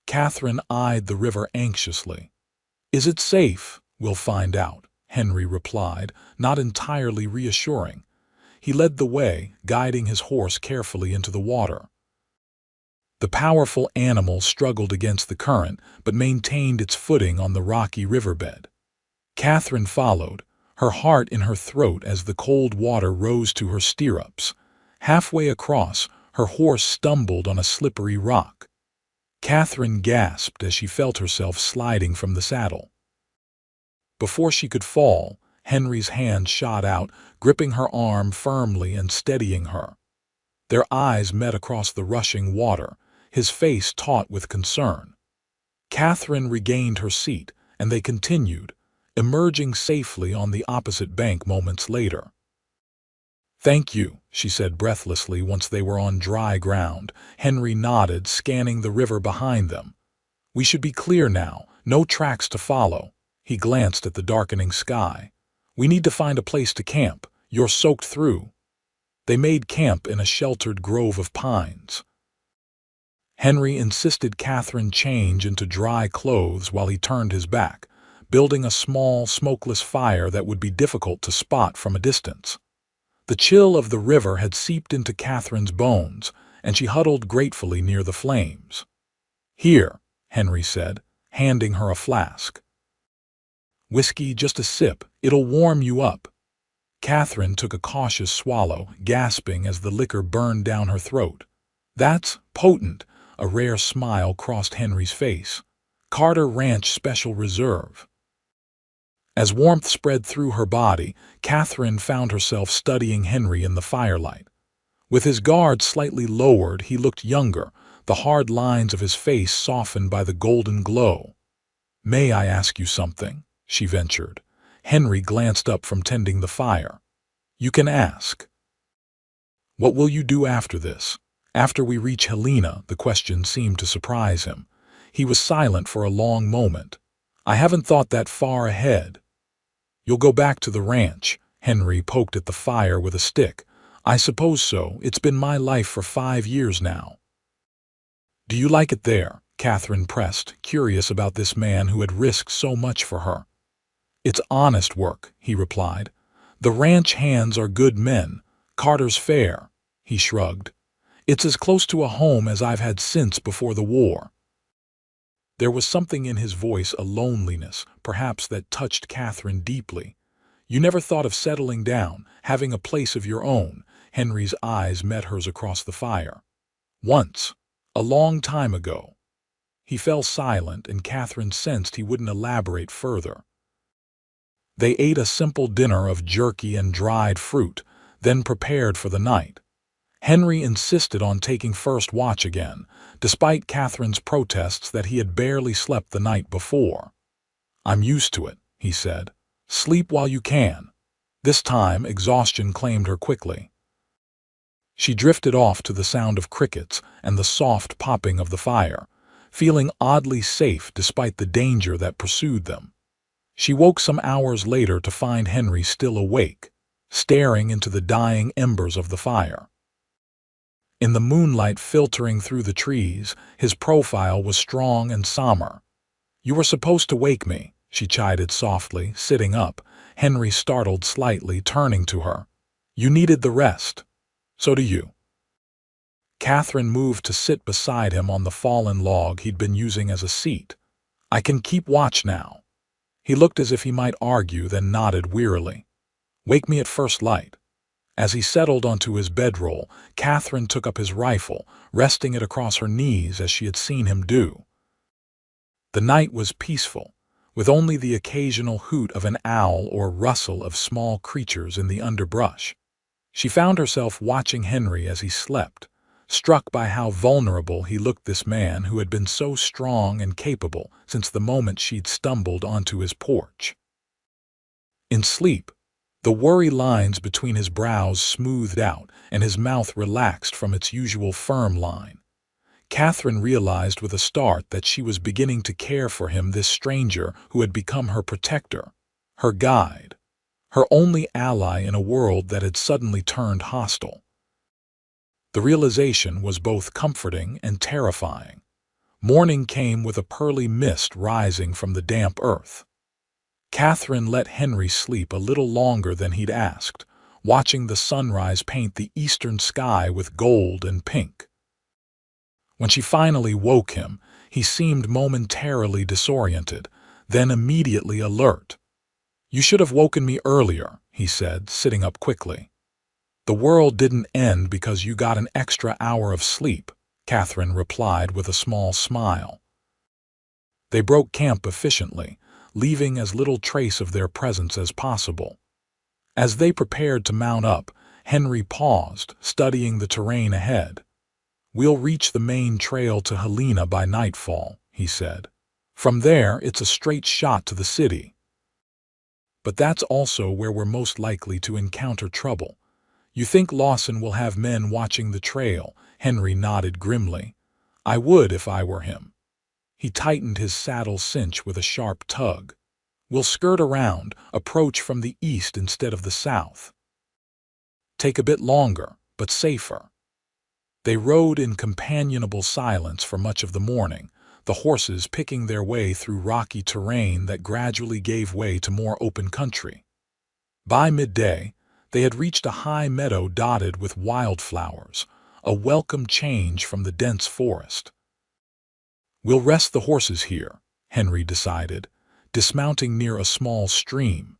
Catherine eyed the river anxiously. "Is it safe? We'll find out," Henry replied, not entirely reassuring. He led the way, guiding his horse carefully into the water. The powerful animal struggled against the current, but maintained its footing on the rocky riverbed. Catherine followed, her heart in her throat as the cold water rose to her stirrups. Halfway across, her horse stumbled on a slippery rock. Catherine gasped as she felt herself sliding from the saddle. Before she could fall, Henry's hand shot out, gripping her arm firmly and steadying her. Their eyes met across the rushing water, his face taut with concern. Catherine regained her seat, and they continued, emerging safely on the opposite bank moments later. "Thank you," she said breathlessly once they were on dry ground. Henry nodded, scanning the river behind them. "We should be clear now, no tracks to follow." He glanced at the darkening sky. "We need to find a place to camp. You're soaked through." They made camp in a sheltered grove of pines. Henry insisted Catherine change into dry clothes while he turned his back, building a small, smokeless fire that would be difficult to spot from a distance. The chill of the river had seeped into Catherine's bones, and she huddled gratefully near the flames. "Here," Henry said, handing her a flask. "Whiskey, just a sip. It'll warm you up." Catherine took a cautious swallow, gasping as the liquor burned down her throat. "That's potent." A rare smile crossed Henry's face. "Carter Ranch Special Reserve." As warmth spread through her body, Catherine found herself studying Henry in the firelight. With his guard slightly lowered, he looked younger, the hard lines of his face softened by the golden glow. "May I ask you something?" she ventured. Henry glanced up from tending the fire. "You can ask." "What will you do after this? After we reach Helena?" The question seemed to surprise him. He was silent for a long moment. "I haven't thought that far ahead." "You'll go back to the ranch." Henry poked at the fire with a stick. "I suppose so. It's been my life for 5 years now." "Do you like it there?" Catherine pressed, curious about this man who had risked so much for her. "It's honest work," he replied. "The ranch hands are good men. Carter's fair." He shrugged. "It's as close to a home as I've had since before the war." There was something in his voice, a loneliness, perhaps, that touched Catherine deeply. "You never thought of settling down, having a place of your own?" Henry's eyes met hers across the fire. "Once. A long time ago." He fell silent, and Catherine sensed he wouldn't elaborate further. They ate a simple dinner of jerky and dried fruit, then prepared for the night. Henry insisted on taking first watch again, despite Catherine's protests that he had barely slept the night before. "I'm used to it," he said. "Sleep while you can." This time, exhaustion claimed her quickly. She drifted off to the sound of crickets and the soft popping of the fire, feeling oddly safe despite the danger that pursued them. She woke some hours later to find Henry still awake, staring into the dying embers of the fire. In the moonlight filtering through the trees, his profile was strong and somber. "You were supposed to wake me," she chided softly, sitting up. Henry startled slightly, turning to her. "You needed the rest. So do you." Catherine moved to sit beside him on the fallen log he'd been using as a seat. "I can keep watch now." He looked as if he might argue, then nodded wearily. "Wake me at first light." As he settled onto his bedroll, Catherine took up his rifle, resting it across her knees as she had seen him do. The night was peaceful, with only the occasional hoot of an owl or rustle of small creatures in the underbrush. She found herself watching Henry as he slept, struck by how vulnerable he looked, this man who had been so strong and capable since the moment she'd stumbled onto his porch. In sleep, the worry lines between his brows smoothed out and his mouth relaxed from its usual firm line. Catherine realized with a start that she was beginning to care for him, this stranger who had become her protector, her guide, her only ally in a world that had suddenly turned hostile. The realization was both comforting and terrifying. Morning came with a pearly mist rising from the damp earth. Catherine let Henry sleep a little longer than he'd asked, watching the sunrise paint the eastern sky with gold and pink. When she finally woke him, he seemed momentarily disoriented, then immediately alert. "You should have woken me earlier," he said, sitting up quickly. "The world didn't end because you got an extra hour of sleep," Catherine replied with a small smile. They broke camp efficiently, leaving as little trace of their presence as possible. As they prepared to mount up, Henry paused, studying the terrain ahead. "We'll reach the main trail to Helena by nightfall," he said. "From there, it's a straight shot to the city. But that's also where we're most likely to encounter trouble." "You think Lawson will have men watching the trail?" Henry nodded grimly. "I would if I were him." He tightened his saddle cinch with a sharp tug. "We'll skirt around, approach from the east instead of the south. Take a bit longer, but safer." They rode in companionable silence for much of the morning, the horses picking their way through rocky terrain that gradually gave way to more open country. By midday, they had reached a high meadow dotted with wildflowers, a welcome change from the dense forest. "We'll rest the horses here," Henry decided, dismounting near a small stream.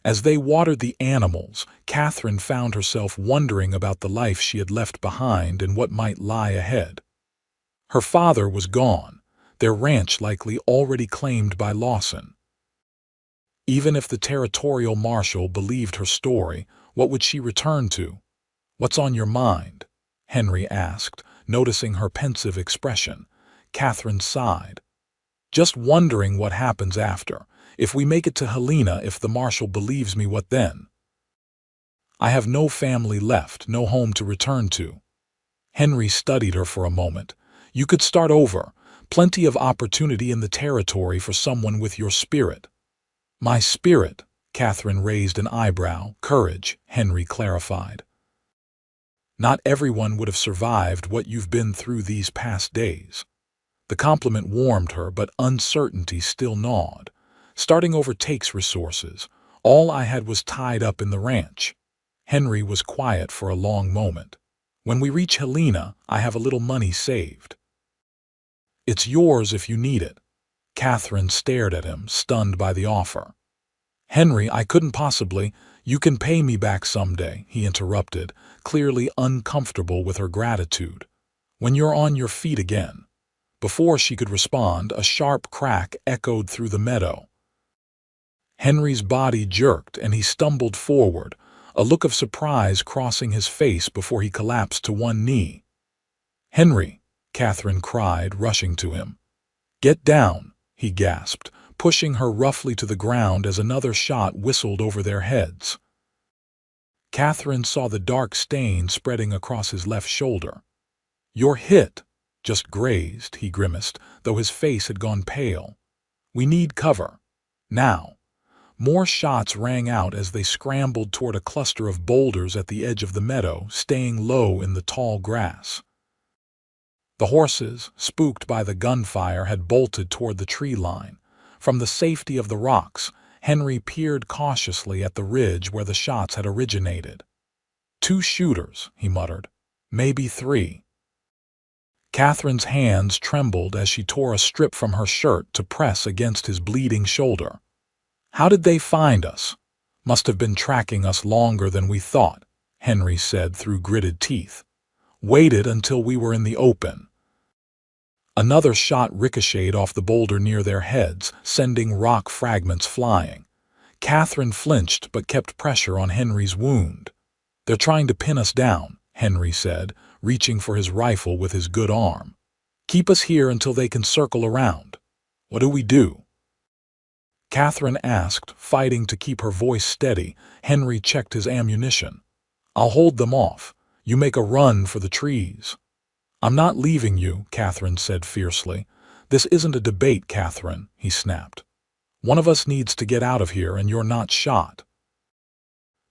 As they watered the animals, Catherine found herself wondering about the life she had left behind and what might lie ahead. Her father was gone, their ranch likely already claimed by Lawson. Even if the territorial marshal believed her story, what would she return to? "What's on your mind?" Henry asked, noticing her pensive expression. Catherine sighed. "Just wondering what happens after. If we make it to Helena, if the marshal believes me, what then? I have no family left, no home to return to." Henry studied her for a moment. "You could start over. Plenty of opportunity in the territory for someone with your spirit." "My spirit?" Catherine raised an eyebrow. "Courage," Henry clarified. "Not everyone would have survived what you've been through these past days." The compliment warmed her, but uncertainty still gnawed. Starting over takes resources. All I had was tied up in the ranch. Henry was quiet for a long moment. When we reach Helena, I have a little money saved. It's yours if you need it. Catherine stared at him, stunned by the offer. Henry, I couldn't possibly. You can pay me back someday, he interrupted, clearly uncomfortable with her gratitude. When you're on your feet again. Before she could respond, a sharp crack echoed through the meadow. Henry's body jerked and he stumbled forward, a look of surprise crossing his face before he collapsed to one knee. Henry, Catherine cried, rushing to him. Get down, he gasped, pushing her roughly to the ground as another shot whistled over their heads. Catherine saw the dark stain spreading across his left shoulder. You're hit. Just grazed, he grimaced, though his face had gone pale. We need cover. Now. More shots rang out as they scrambled toward a cluster of boulders at the edge of the meadow, staying low in the tall grass. The horses, spooked by the gunfire, had bolted toward the tree line. From the safety of the rocks, Henry peered cautiously at the ridge where the shots had originated. 2 shooters, he muttered. Maybe 3. Catherine's hands trembled as she tore a strip from her shirt to press against his bleeding shoulder. How did they find us? Must have been tracking us longer than we thought, Henry said through gritted teeth. Waited until we were in the open. Another shot ricocheted off the boulder near their heads, sending rock fragments flying. Catherine flinched but kept pressure on Henry's wound. They're trying to pin us down, Henry said, reaching for his rifle with his good arm. Keep us here until they can circle around. What do we do? Catherine asked, fighting to keep her voice steady. Henry checked his ammunition. I'll hold them off. You make a run for the trees. I'm not leaving you, Catherine said fiercely. This isn't a debate, Catherine, he snapped. One of us needs to get out of here and you're not shot.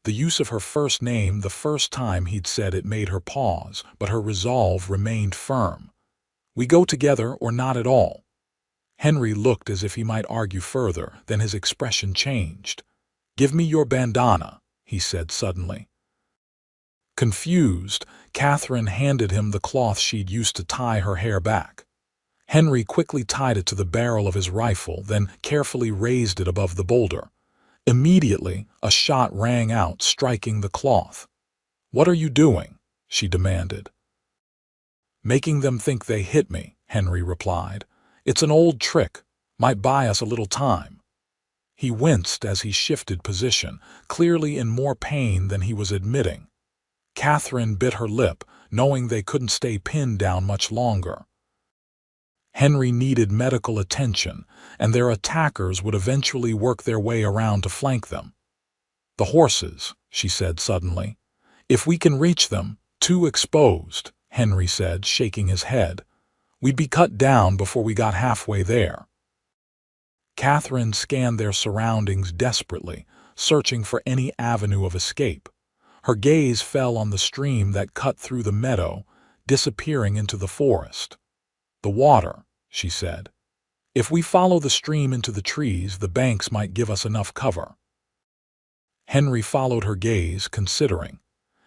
The use of her first name the first time he'd said it made her pause, but her resolve remained firm. We go together or not at all. Henry looked as if he might argue further, then his expression changed. Give me your bandana, he said suddenly. Confused, Catherine handed him the cloth she'd used to tie her hair back. Henry quickly tied it to the barrel of his rifle, then carefully raised it above the boulder. Immediately, a shot rang out, striking the cloth. What are you doing? She demanded. Making them think they hit me, Henry replied. It's an old trick. Might buy us a little time. He winced as he shifted position, clearly in more pain than he was admitting. Catherine bit her lip, knowing they couldn't stay pinned down much longer. Henry needed medical attention, and their attackers would eventually work their way around to flank them. The horses, she said suddenly. If we can reach them, too exposed, Henry said, shaking his head. We'd be cut down before we got halfway there. Catherine scanned their surroundings desperately, searching for any avenue of escape. Her gaze fell on the stream that cut through the meadow, disappearing into the forest. The water, she said. If we follow the stream into the trees, the banks might give us enough cover. Henry followed her gaze, considering.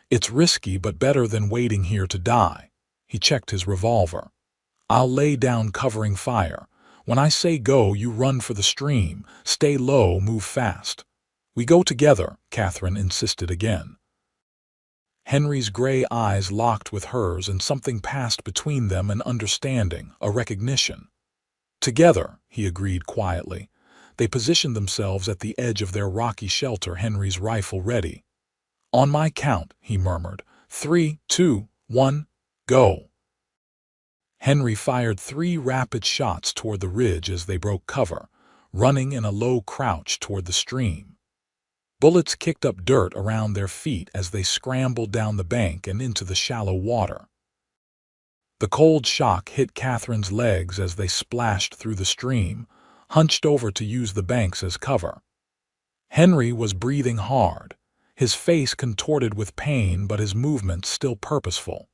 It's risky, but better than waiting here to die. He checked his revolver. I'll lay down covering fire. When I say go, you run for the stream. Stay low, move fast. We go together, Catherine insisted again. Henry's gray eyes locked with hers, and something passed between them, an understanding, a recognition. Together, he agreed quietly. They positioned themselves at the edge of their rocky shelter, Henry's rifle ready. On my count, he murmured. 3, 2, 1, go. Henry fired 3 rapid shots toward the ridge as they broke cover, running in a low crouch toward the stream. Bullets kicked up dirt around their feet as they scrambled down the bank and into the shallow water. The cold shock hit Catherine's legs as they splashed through the stream, hunched over to use the banks as cover. Henry was breathing hard, his face contorted with pain but his movements still purposeful.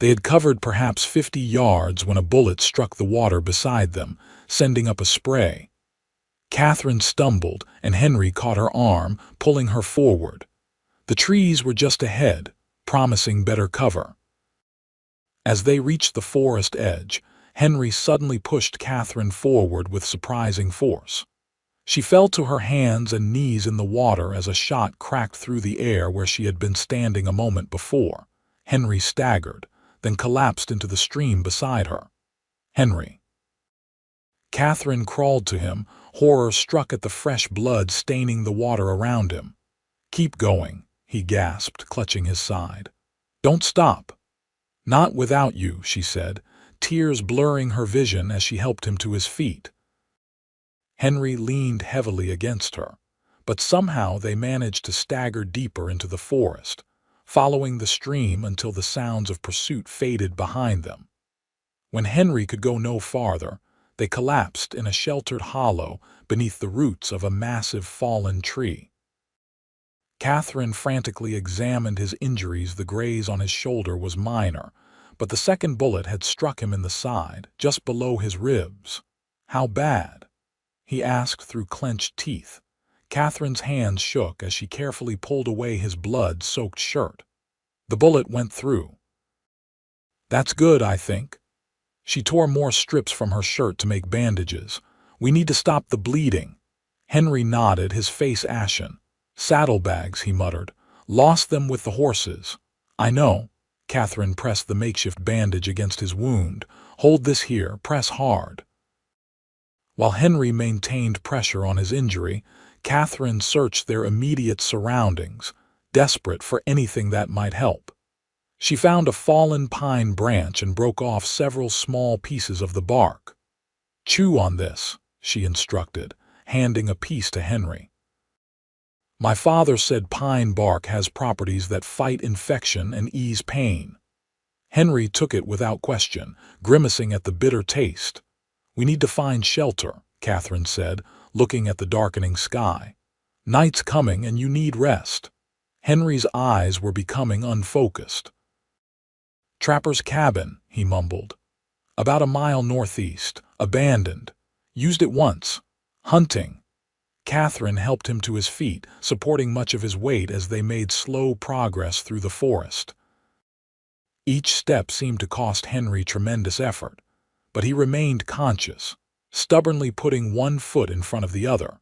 They had covered perhaps 50 yards when a bullet struck the water beside them, sending up a spray. Catherine stumbled, and Henry caught her arm, pulling her forward. The trees were just ahead, promising better cover. As they reached the forest edge, Henry suddenly pushed Catherine forward with surprising force. She fell to her hands and knees in the water as a shot cracked through the air where she had been standing a moment before. Henry staggered, then collapsed into the stream beside her. "Henry!" Catherine crawled to him, horror struck at the fresh blood staining the water around him. "Keep going," he gasped, clutching his side. "Don't stop." "Not without you," she said, tears blurring her vision as she helped him to his feet. Henry leaned heavily against her, but somehow they managed to stagger deeper into the forest, following the stream until the sounds of pursuit faded behind them. When Henry could go no farther, they collapsed in a sheltered hollow beneath the roots of a massive fallen tree. Catherine frantically examined his injuries. The graze on his shoulder was minor, but the second bullet had struck him in the side, just below his ribs. "How bad?" he asked through clenched teeth. Catherine's hands shook as she carefully pulled away his blood-soaked shirt. "The bullet went through." "That's good, I think." She tore more strips from her shirt to make bandages. "We need to stop the bleeding." Henry nodded, his face ashen. "Saddlebags," he muttered. "Lost them with the horses." "I know." Catherine pressed the makeshift bandage against his wound. "Hold this here, press hard." While Henry maintained pressure on his injury, Catherine searched their immediate surroundings, desperate for anything that might help. She found a fallen pine branch and broke off several small pieces of the bark. "Chew on this," she instructed, handing a piece to Henry. "My father said pine bark has properties that fight infection and ease pain." Henry took it without question, grimacing at the bitter taste. "We need to find shelter," Catherine said, looking at the darkening sky. "Night's coming and you need rest." Henry's eyes were becoming unfocused. "Trapper's cabin," he mumbled. "About a mile northeast, abandoned. Used it once. Hunting." Catherine helped him to his feet, supporting much of his weight as they made slow progress through the forest. Each step seemed to cost Henry tremendous effort, but he remained conscious, stubbornly putting one foot in front of the other.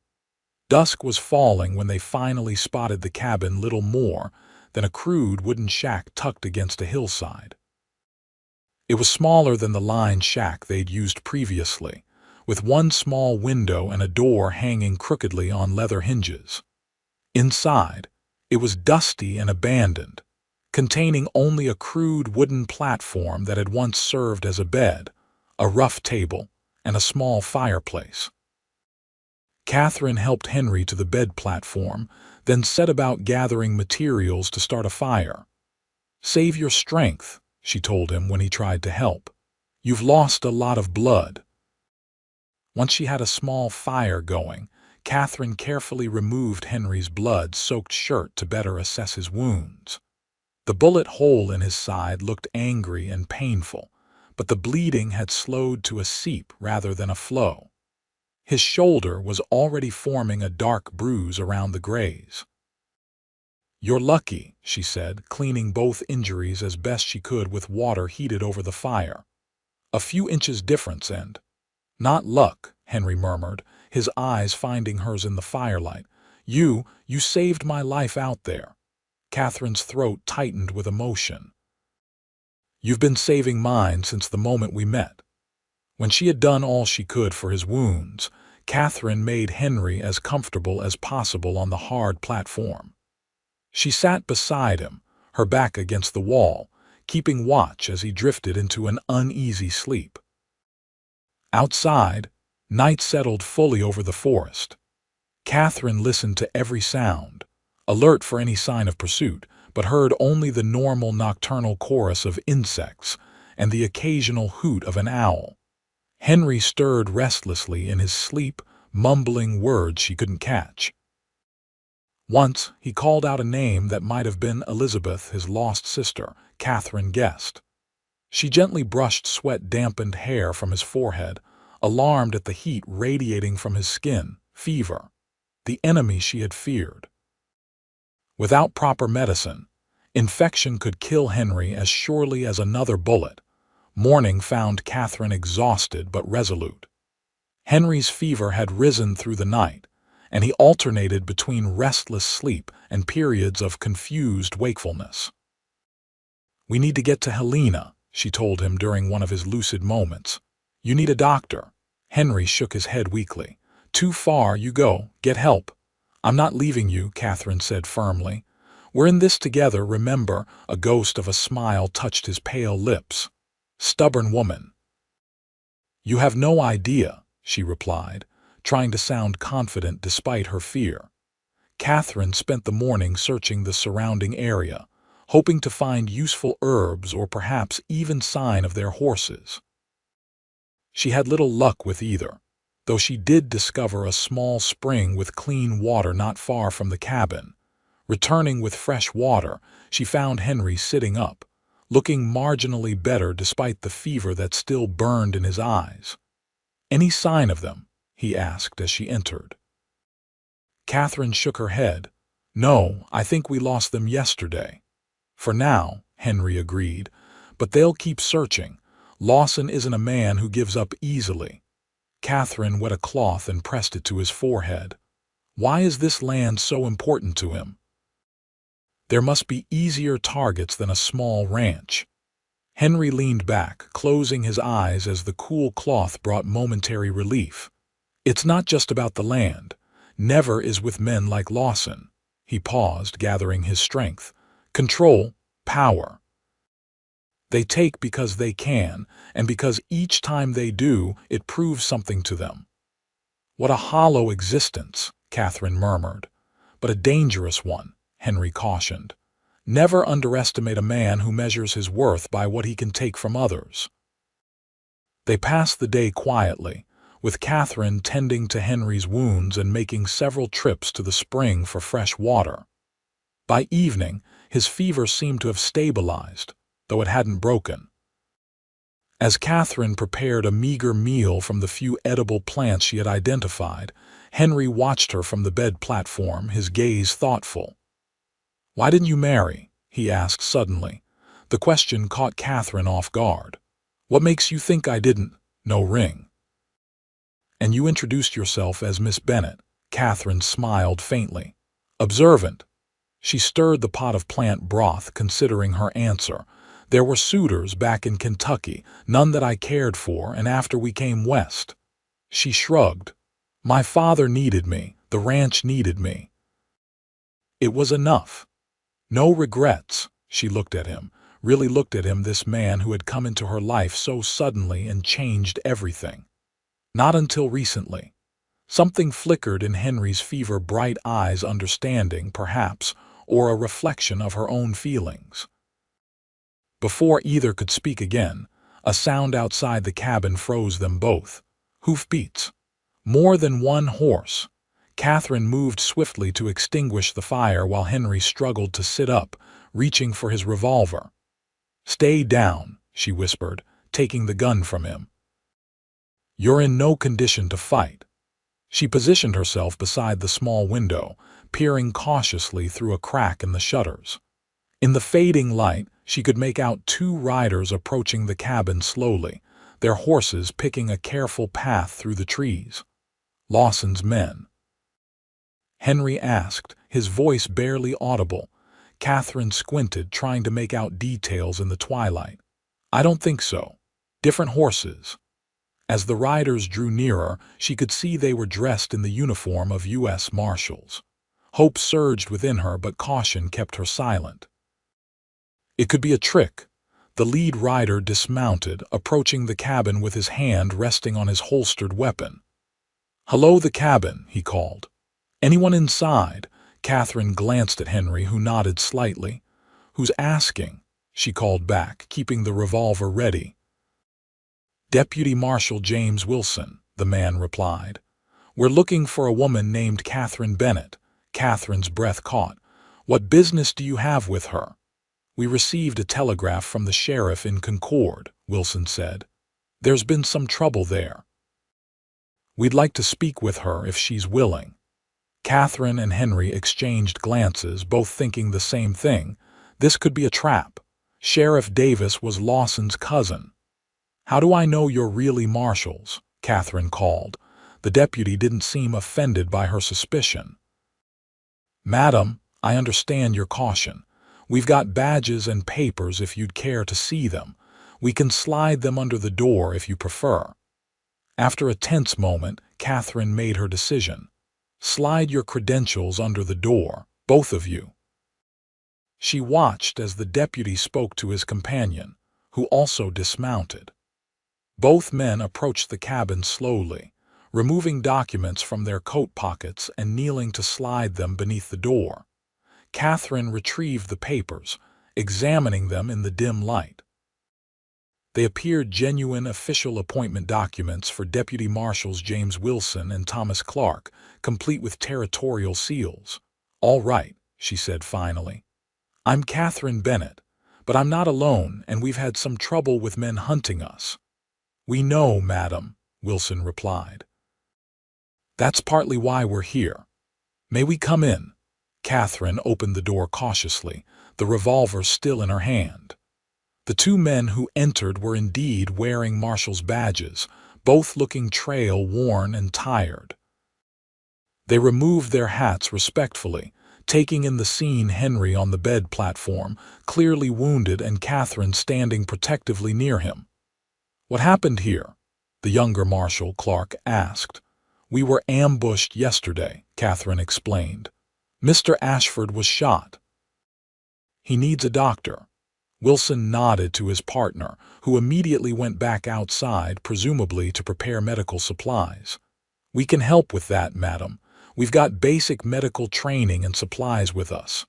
Dusk was falling when they finally spotted the cabin, little more than a crude wooden shack tucked against a hillside. It was smaller than the lined shack they'd used previously, with one small window and a door hanging crookedly on leather hinges. Inside, it was dusty and abandoned, containing only a crude wooden platform that had once served as a bed, a rough table, and a small fireplace. Catherine helped Henry to the bed platform, then set about gathering materials to start a fire. "Save your strength," she told him when he tried to help. "You've lost a lot of blood." Once she had a small fire going, Catherine carefully removed Henry's blood-soaked shirt to better assess his wounds. The bullet hole in his side looked angry and painful, but the bleeding had slowed to a seep rather than a flow. His shoulder was already forming a dark bruise around the graze. "You're lucky," she said, cleaning both injuries as best she could with water heated over the fire. "A few inches difference and—" "Not luck," Henry murmured, his eyes finding hers in the firelight. You saved my life out there." Catherine's throat tightened with emotion. "You've been saving mine since the moment we met." When she had done all she could for his wounds, Catherine made Henry as comfortable as possible on the hard platform. She sat beside him, her back against the wall, keeping watch as he drifted into an uneasy sleep. Outside, night settled fully over the forest. Catherine listened to every sound, alert for any sign of pursuit, but heard only the normal nocturnal chorus of insects and the occasional hoot of an owl. Henry stirred restlessly in his sleep, mumbling words she couldn't catch. Once, he called out a name that might have been Elizabeth, his lost sister, Catherine guessed. She gently brushed sweat-dampened hair from his forehead, alarmed at the heat radiating from his skin. Fever, the enemy she had feared. Without proper medicine, infection could kill Henry as surely as another bullet. Morning found Catherine exhausted but resolute. Henry's fever had risen through the night, and he alternated between restless sleep and periods of confused wakefulness. "We need to get to Helena," she told him during one of his lucid moments. "You need a doctor." Henry shook his head weakly. "Too far you go. Get help." "I'm not leaving you," Catherine said firmly. "We're in this together, remember?" A ghost of a smile touched his pale lips. "Stubborn woman." "You have no idea," she replied, trying to sound confident despite her fear. Catherine spent the morning searching the surrounding area, hoping to find useful herbs or perhaps even sign of their horses. She had little luck with either, though she did discover a small spring with clean water not far from the cabin. Returning with fresh water, she found Henry sitting up, looking marginally better despite the fever that still burned in his eyes. "Any sign of them?" he asked as she entered. Catherine shook her head. "No, I think we lost them yesterday." "For now," Henry agreed, "but they'll keep searching. Lawson isn't a man who gives up easily." Catherine wet a cloth and pressed it to his forehead. "Why is this land so important to him?" "There must be easier targets than a small ranch." Henry leaned back, closing his eyes as the cool cloth brought momentary relief. "It's not just about the land. Never is with men like Lawson." He paused, gathering his strength. "Control, power. They take because they can, and because each time they do, it proves something to them." "What a hollow existence," Catherine murmured. "But a dangerous one," Henry cautioned. "Never underestimate a man who measures his worth by what he can take from others." They passed the day quietly, with Catherine tending to Henry's wounds and making several trips to the spring for fresh water. By evening, his fever seemed to have stabilized, though it hadn't broken. As Catherine prepared a meager meal from the few edible plants she had identified, Henry watched her from the bed platform, his gaze thoughtful. "Why didn't you marry?" he asked suddenly. The question caught Catherine off guard. "What makes you think I didn't?" "No ring." "And you introduced yourself as Miss Bennet." Catherine smiled faintly. "Observant." She stirred the pot of plant broth, considering her answer. "There were suitors back in Kentucky, none that I cared for, and after we came west." She shrugged. "My father needed me. The ranch needed me. It was enough. No regrets." She looked at him, really looked at him, this man who had come into her life so suddenly and changed everything. Not until recently. Something flickered in Henry's fever-bright eyes, understanding, perhaps, or a reflection of her own feelings. Before either could speak again, a sound outside the cabin froze them both. Hoofbeats. More than one horse. Catherine moved swiftly to extinguish the fire while Henry struggled to sit up, reaching for his revolver. "Stay down," she whispered, taking the gun from him. "You're in no condition to fight." She positioned herself beside the small window, peering cautiously through a crack in the shutters. In the fading light, she could make out two riders approaching the cabin slowly, their horses picking a careful path through the trees. "Lawson's men?" Henry asked, his voice barely audible. Catherine squinted, trying to make out details in the twilight. "I don't think so. Different horses." As the riders drew nearer, she could see they were dressed in the uniform of U.S. Marshals. Hope surged within her, but caution kept her silent. It could be a trick. The lead rider dismounted, approaching the cabin with his hand resting on his holstered weapon. "Hello, the cabin," he called. "Anyone inside?" Catherine glanced at Henry, who nodded slightly. "Who's asking?" she called back, keeping the revolver ready. "Deputy Marshal James Wilson," the man replied. "We're looking for a woman named Catherine Bennet." Catherine's breath caught. "What business do you have with her?" "We received a telegraph from the sheriff in Concord," Wilson said. "There's been some trouble there. We'd like to speak with her if she's willing." Catherine and Henry exchanged glances, both thinking the same thing. This could be a trap. Sheriff Davis was Lawson's cousin. "How do I know you're really marshals?" Catherine called. The deputy didn't seem offended by her suspicion. "Madam, I understand your caution. We've got badges and papers if you'd care to see them. We can slide them under the door if you prefer." After a tense moment, Catherine made her decision. "Slide your credentials under the door, both of you." She watched as the deputy spoke to his companion, who also dismounted. Both men approached the cabin slowly, removing documents from their coat pockets and kneeling to slide them beneath the door. Catherine retrieved the papers, examining them in the dim light. They appeared genuine official appointment documents for Deputy Marshals James Wilson and Thomas Clark, complete with territorial seals. "All right," she said finally. "I'm Catherine Bennett, but I'm not alone, and we've had some trouble with men hunting us." "We know, madam," Wilson replied. "That's partly why we're here. May we come in?" Catherine opened the door cautiously, the revolver still in her hand. The two men who entered were indeed wearing marshal's badges, both looking trail-worn and tired. They removed their hats respectfully, taking in the scene: Henry on the bed platform, clearly wounded, and Catherine standing protectively near him. "What happened here?" the younger Marshal, Clark, asked. "We were ambushed yesterday," Catherine explained. "Mr. Ashford was shot. He needs a doctor." Wilson nodded to his partner, who immediately went back outside, presumably to prepare medical supplies. "We can help with that, madam. We've got basic medical training and supplies with us."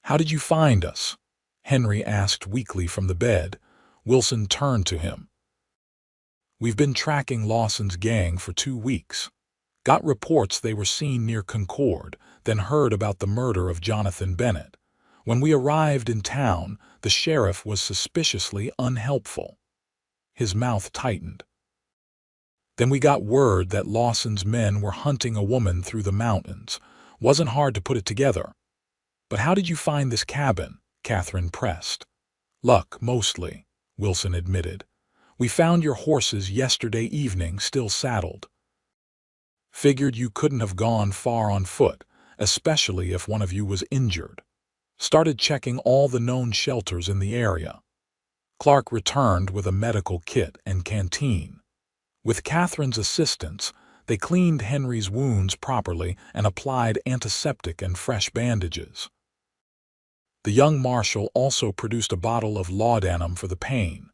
"How did you find us?" Henry asked weakly from the bed. Wilson turned to him. "We've been tracking Lawson's gang for 2 weeks. Got reports they were seen near Concord, then heard about the murder of Jonathan Bennett. When we arrived in town, the sheriff was suspiciously unhelpful." His mouth tightened. "Then we got word that Lawson's men were hunting a woman through the mountains. Wasn't hard to put it together." "But how did you find this cabin?" Catherine pressed. "Luck, mostly," Wilson admitted. "We found your horses yesterday evening, still saddled. Figured you couldn't have gone far on foot, especially if one of you was injured. Started checking all the known shelters in the area." Clark returned with a medical kit and canteen. With Catherine's assistance, they cleaned Henry's wounds properly and applied antiseptic and fresh bandages. The young marshal also produced a bottle of laudanum for the pain.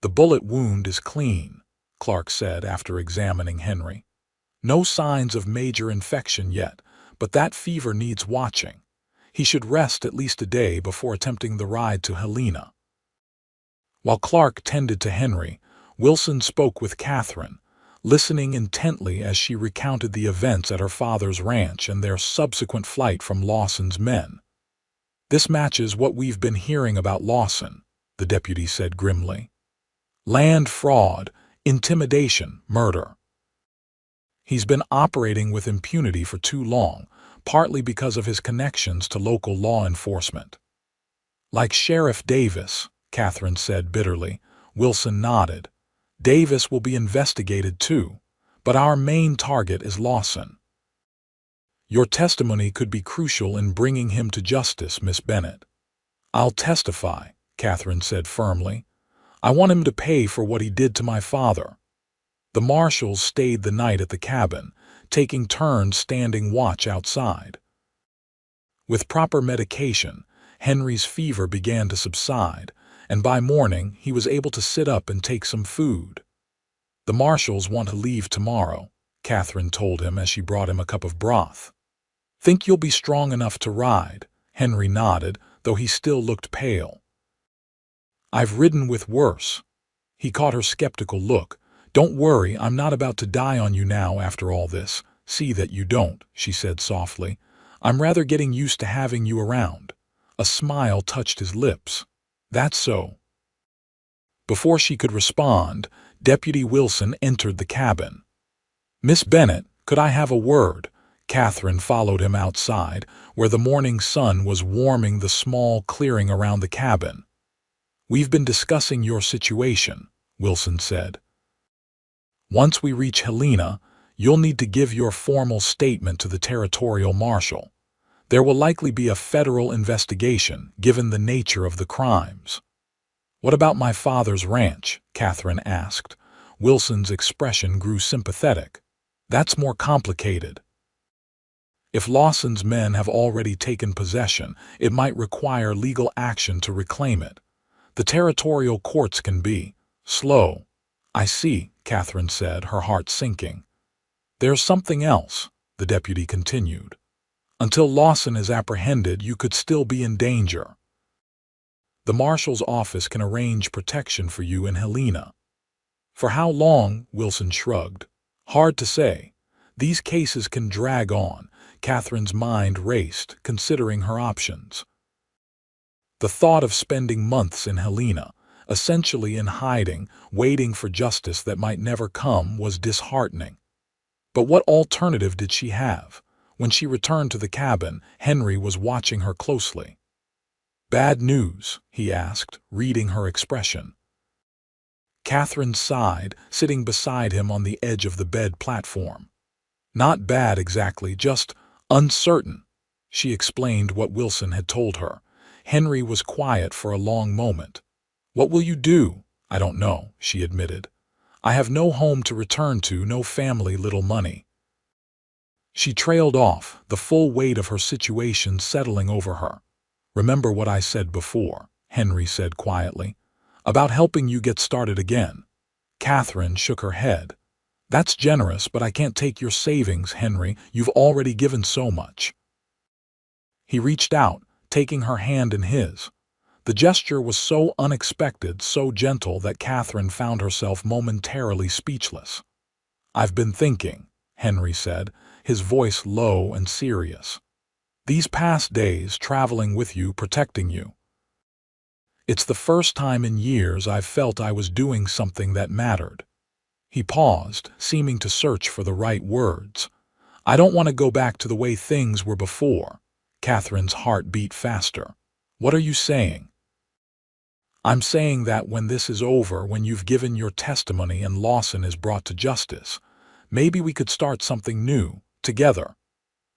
"The bullet wound is clean," Clark said after examining Henry. "No signs of major infection yet, but that fever needs watching. He should rest at least a day before attempting the ride to Helena." While Clark tended to Henry, Wilson spoke with Catherine, listening intently as she recounted the events at her father's ranch and their subsequent flight from Lawson's men. "This matches what we've been hearing about Lawson," the deputy said grimly. "Land fraud, intimidation, murder. He's been operating with impunity for too long, partly because of his connections to local law enforcement." "Like Sheriff Davis," Catherine said bitterly. Wilson nodded. "Davis will be investigated too, but our main target is Lawson. Your testimony could be crucial in bringing him to justice, Miss Bennett." "I'll testify," Catherine said firmly. "I want him to pay for what he did to my father." The marshals stayed the night at the cabin, taking turns standing watch outside. With proper medication, Henry's fever began to subside, and by morning he was able to sit up and take some food. "The marshals want to leave tomorrow," Catherine told him as she brought him a cup of broth. "Think you'll be strong enough to ride?" Henry nodded, though he still looked pale. "I've ridden with worse." He caught her skeptical look. "Don't worry, I'm not about to die on you now after all this. See that you don't," she said softly. "I'm rather getting used to having you around. A smile touched his lips. "That's so." Before she could respond, Deputy Wilson entered the cabin. "Miss Bennet, could I have a word?" Catherine followed him outside, where the morning sun was warming the small clearing around the cabin. "We've been discussing your situation," Wilson said. "Once we reach Helena, you'll need to give your formal statement to the territorial marshal. There will likely be a federal investigation, given the nature of the crimes." "What about my father's ranch?" Catherine asked. Wilson's expression grew sympathetic. "That's more complicated. If Lawson's men have already taken possession, it might require legal action to reclaim it. The territorial courts can be slow." "I see," Catherine said, her heart sinking. "There's something else," the deputy continued. "Until Lawson is apprehended, you could still be in danger. The marshal's office can arrange protection for you in Helena." "For how long?" Wilson shrugged. "Hard to say. These cases can drag on." Catherine's mind raced, considering her options. The thought of spending months in Helena, essentially in hiding, waiting for justice that might never come, was disheartening. But what alternative did she have? When she returned to the cabin, Henry was watching her closely. "Bad news?" he asked, reading her expression. Catherine sighed, sitting beside him on the edge of the bed platform. "Not bad exactly, just uncertain." She explained what Wilson had told her. Henry was quiet for a long moment. "What will you do?" "I don't know," she admitted. "I have no home to return to, no family, little money." She trailed off, the full weight of her situation settling over her. "Remember what I said before," Henry said quietly, "about helping you get started again." Catherine shook her head. "That's generous, but I can't take your savings, Henry. You've already given so much." He reached out, taking her hand in his. The gesture was so unexpected, so gentle, that Catherine found herself momentarily speechless. "I've been thinking," Henry said, his voice low and serious. "These past days, traveling with you, protecting you. It's the first time in years I've felt I was doing something that mattered." He paused, seeming to search for the right words. "I don't want to go back to the way things were before." Catherine's heart beat faster. "What are you saying?" "I'm saying that when this is over, when you've given your testimony and Lawson is brought to justice, maybe we could start something new, together."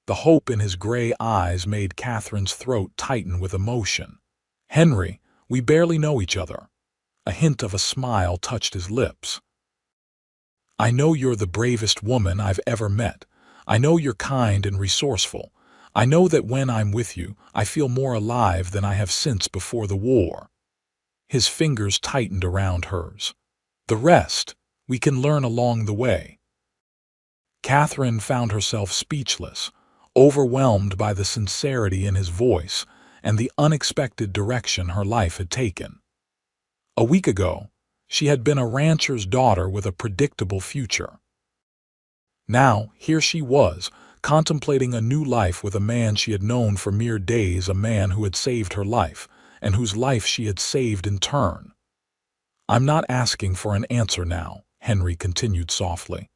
The hope in his gray eyes made Catherine's throat tighten with emotion. "Henry, we barely know each other." A hint of a smile touched his lips. "I know you're the bravest woman I've ever met. I know you're kind and resourceful. I know that when I'm with you, I feel more alive than I have since before the war." His fingers tightened around hers. "The rest, we can learn along the way." Catherine found herself speechless, overwhelmed by the sincerity in his voice and the unexpected direction her life had taken. A week ago, she had been a rancher's daughter with a predictable future. Now, here she was, contemplating a new life with a man she had known for mere days, a man who had saved her life, and whose life she had saved in turn. "I'm not asking for an answer now," Henry continued softly.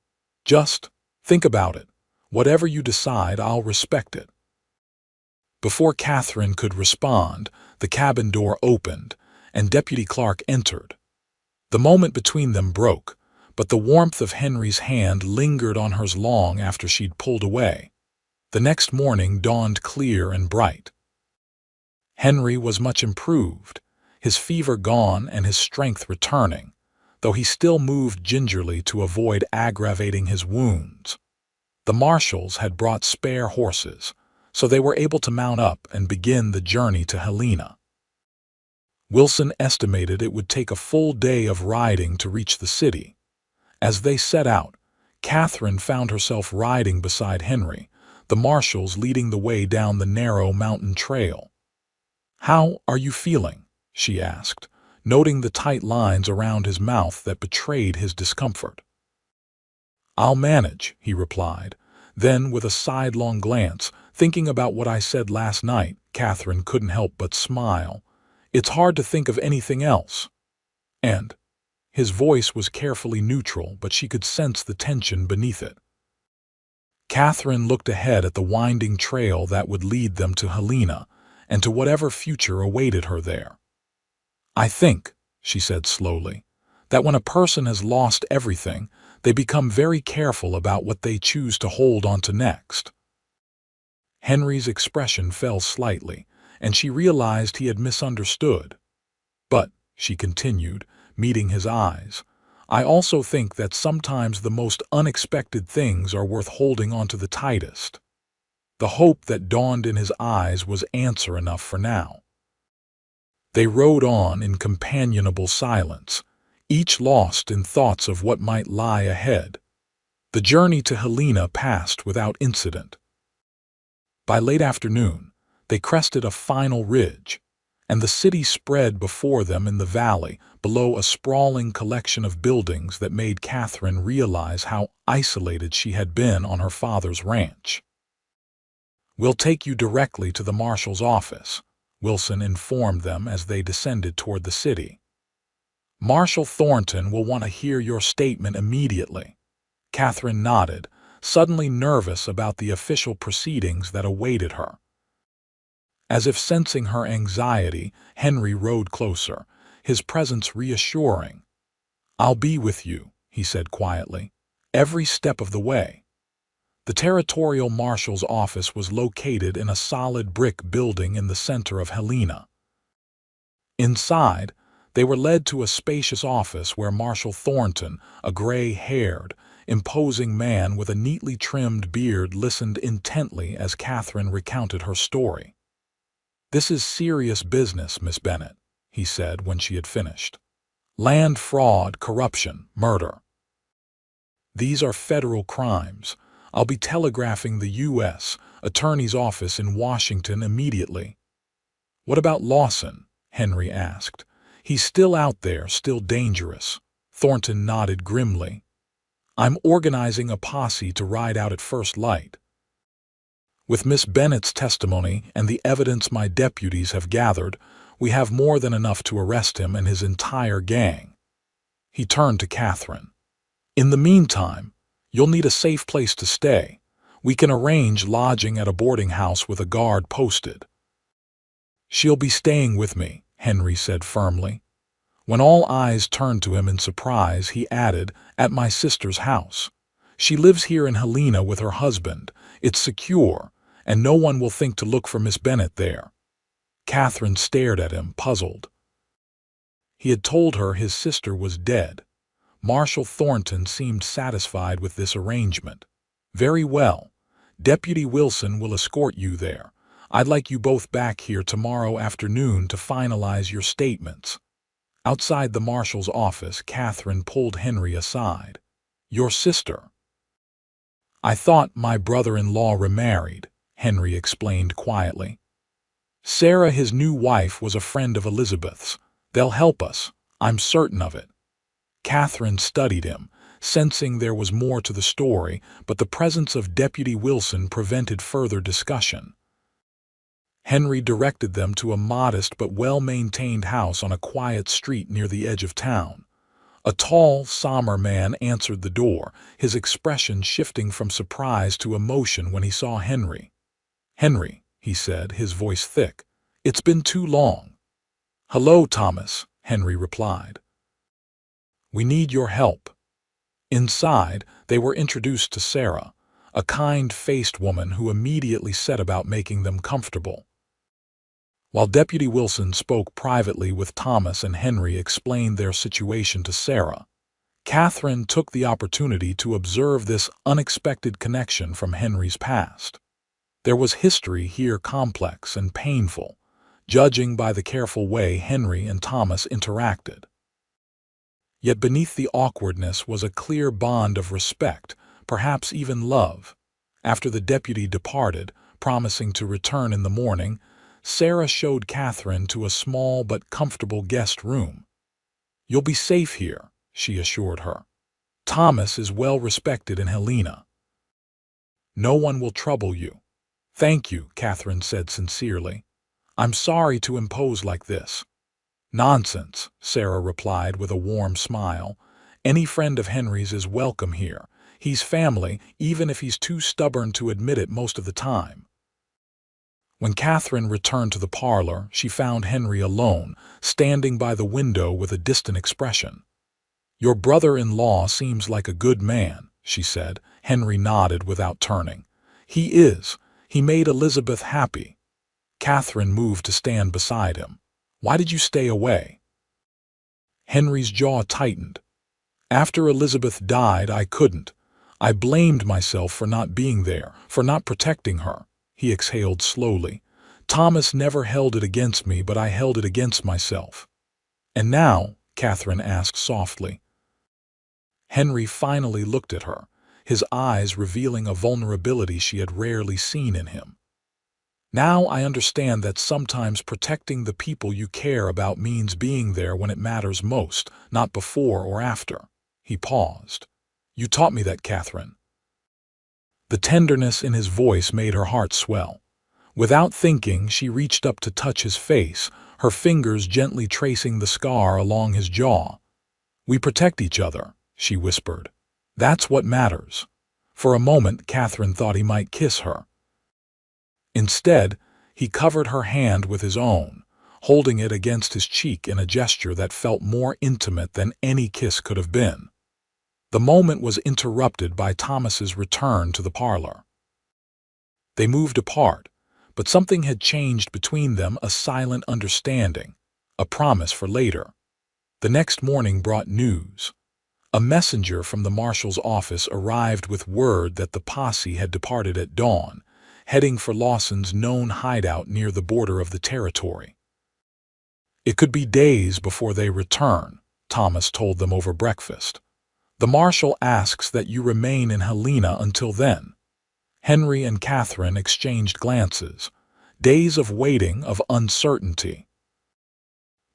"Just think about it. Whatever you decide, I'll respect it." Before Catherine could respond, the cabin door opened, and Deputy Clark entered. The moment between them broke, but the warmth of Henry's hand lingered on hers long after she'd pulled away. The next morning dawned clear and bright. Henry was much improved, his fever gone and his strength returning, though he still moved gingerly to avoid aggravating his wounds. The marshals had brought spare horses, so they were able to mount up and begin the journey to Helena. Wilson estimated it would take a full day of riding to reach the city. As they set out, Catherine found herself riding beside Henry, the marshals leading the way down the narrow mountain trail. "How are you feeling?" she asked, noting the tight lines around his mouth that betrayed his discomfort. "I'll manage," he replied. Then, with a sidelong glance, Thinking about what I said last night, Catherine couldn't help but smile. It's hard to think of anything else. And his voice was carefully neutral, but she could sense the tension beneath it. Catherine looked ahead at the winding trail that would lead them to Helena and to whatever future awaited her there. I think, she said slowly, that when a person has lost everything, they become very careful about what they choose to hold on to next. Henry's expression fell slightly, and she realized he had misunderstood. But, she continued, meeting his eyes, I also think that sometimes the most unexpected things are worth holding on to the tightest. The hope that dawned in his eyes was answer enough for now. They rode on in companionable silence, each lost in thoughts of what might lie ahead. The journey to Helena passed without incident. By late afternoon, they crested a final ridge, and the city spread before them in the valley, below a sprawling collection of buildings that made Catherine realize how isolated she had been on her father's ranch. We'll take you directly to the marshal's office, Wilson informed them as they descended toward the city. Marshal Thornton will want to hear your statement immediately. Catherine nodded, suddenly nervous about the official proceedings that awaited her. As if sensing her anxiety, Henry rode closer, his presence reassuring. I'll be with you, he said quietly, every step of the way. The territorial marshal's office was located in a solid brick building in the center of Helena. Inside, they were led to a spacious office where Marshal Thornton, a gray-haired, imposing man with a neatly trimmed beard, listened intently as Catherine recounted her story. This is serious business, Miss Bennet, he said when she had finished. Land fraud, corruption, murder. These are federal crimes. I'll be telegraphing the U.S. Attorney's Office in Washington immediately. What about Lawson? Henry asked. He's still out there, still dangerous. Thornton nodded grimly. I'm organizing a posse to ride out at first light. With Miss Bennet's testimony and the evidence my deputies have gathered, we have more than enough to arrest him and his entire gang. He turned to Catherine. In the meantime, you'll need a safe place to stay. We can arrange lodging at a boarding house with a guard posted. She'll be staying with me, Henry said firmly. When all eyes turned to him in surprise, he added, at my sister's house. She lives here in Helena with her husband. It's secure, and no one will think to look for Miss Bennet there. Catherine stared at him, puzzled. He had told her his sister was dead. Marshal Thornton seemed satisfied with this arrangement. Very well. Deputy Wilson will escort you there. I'd like you both back here tomorrow afternoon to finalize your statements. Outside the marshal's office, Catherine pulled Henry aside. Your sister. I thought my brother-in-law remarried, Henry explained quietly. Sarah, his new wife, was a friend of Elizabeth's. They'll help us, I'm certain of it. Catherine studied him, sensing there was more to the story, but the presence of Deputy Wilson prevented further discussion. Henry directed them to a modest but well-maintained house on a quiet street near the edge of town. A tall, somber man answered the door, his expression shifting from surprise to emotion when he saw Henry. Henry, he said, his voice thick, it's been too long. Hello, Thomas, Henry replied. We need your help. Inside, they were introduced to Sarah, a kind-faced woman who immediately set about making them comfortable. While Deputy Wilson spoke privately with Thomas and Henry explained their situation to Sarah, Catherine took the opportunity to observe this unexpected connection from Henry's past. There was history here complex and painful, judging by the careful way Henry and Thomas interacted. Yet beneath the awkwardness was a clear bond of respect, perhaps even love. After the deputy departed, promising to return in the morning, Sarah showed Catherine to a small but comfortable guest room. You'll be safe here, she assured her. Thomas is well respected in Helena. No one will trouble you. "Thank you," Catherine said sincerely. "I'm sorry to impose like this." "Nonsense," Sarah replied with a warm smile. "Any friend of Henry's is welcome here. He's family, even if he's too stubborn to admit it most of the time." When Catherine returned to the parlor, she found Henry alone, standing by the window with a distant expression. "Your brother-in-law seems like a good man," she said. Henry nodded without turning. "He is. He made Elizabeth happy." Catherine moved to stand beside him. "Why did you stay away?" Henry's jaw tightened. "After Elizabeth died, I couldn't. I blamed myself for not being there, for not protecting her." He exhaled slowly. "Thomas never held it against me, but I held it against myself." "And now?" Catherine asked softly. Henry finally looked at her, his eyes revealing a vulnerability she had rarely seen in him. "Now I understand that sometimes protecting the people you care about means being there when it matters most, not before or after." He paused. "You taught me that, Catherine." The tenderness in his voice made her heart swell. Without thinking, she reached up to touch his face, her fingers gently tracing the scar along his jaw. "We protect each other," she whispered. "That's what matters." For a moment, Catherine thought he might kiss her. Instead, he covered her hand with his own, holding it against his cheek in a gesture that felt more intimate than any kiss could have been. The moment was interrupted by Thomas's return to the parlor. They moved apart, but something had changed between them, a silent understanding, a promise for later. The next morning brought news. A messenger from the marshal's office arrived with word that the posse had departed at dawn, heading for Lawson's known hideout near the border of the territory. "It could be days before they return," Thomas told them over breakfast. "The marshal asks that you remain in Helena until then." Henry and Catherine exchanged glances. Days of waiting, of uncertainty.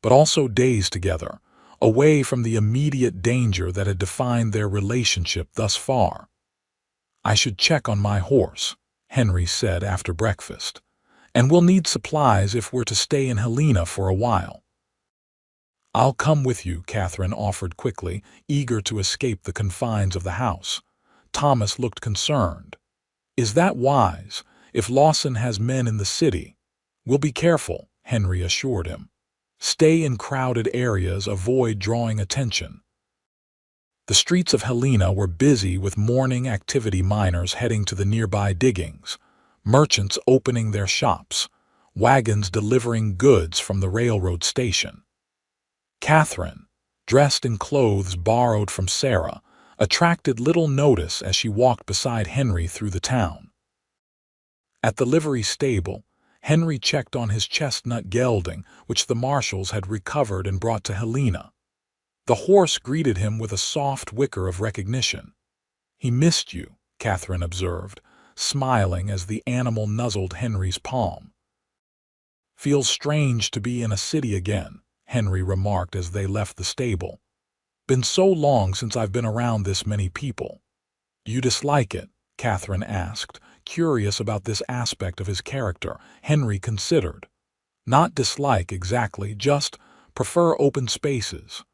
But also days together, away from the immediate danger that had defined their relationship thus far. "I should check on my horse," Henry said after breakfast. "And we'll need supplies if we're to stay in Helena for a while." "I'll come with you," Catherine offered quickly, eager to escape the confines of the house. Thomas looked concerned. "Is that wise, if Lawson has men in the city?" "We'll be careful," Henry assured him. "Stay in crowded areas, avoid drawing attention." The streets of Helena were busy with morning activity, miners heading to the nearby diggings, merchants opening their shops, wagons delivering goods from the railroad station. Catherine, dressed in clothes borrowed from Sarah, attracted little notice as she walked beside Henry through the town. At the livery stable, Henry checked on his chestnut gelding, which the marshals had recovered and brought to Helena. The horse greeted him with a soft whicker of recognition. "He missed you," Catherine observed, smiling as the animal nuzzled Henry's palm. "Feels strange to be in a city again," Henry remarked as they left the stable. "Been so long since I've been around this many people." "You dislike it?" Catherine asked, curious about this aspect of his character. Henry considered. "Not dislike exactly, just prefer open spaces.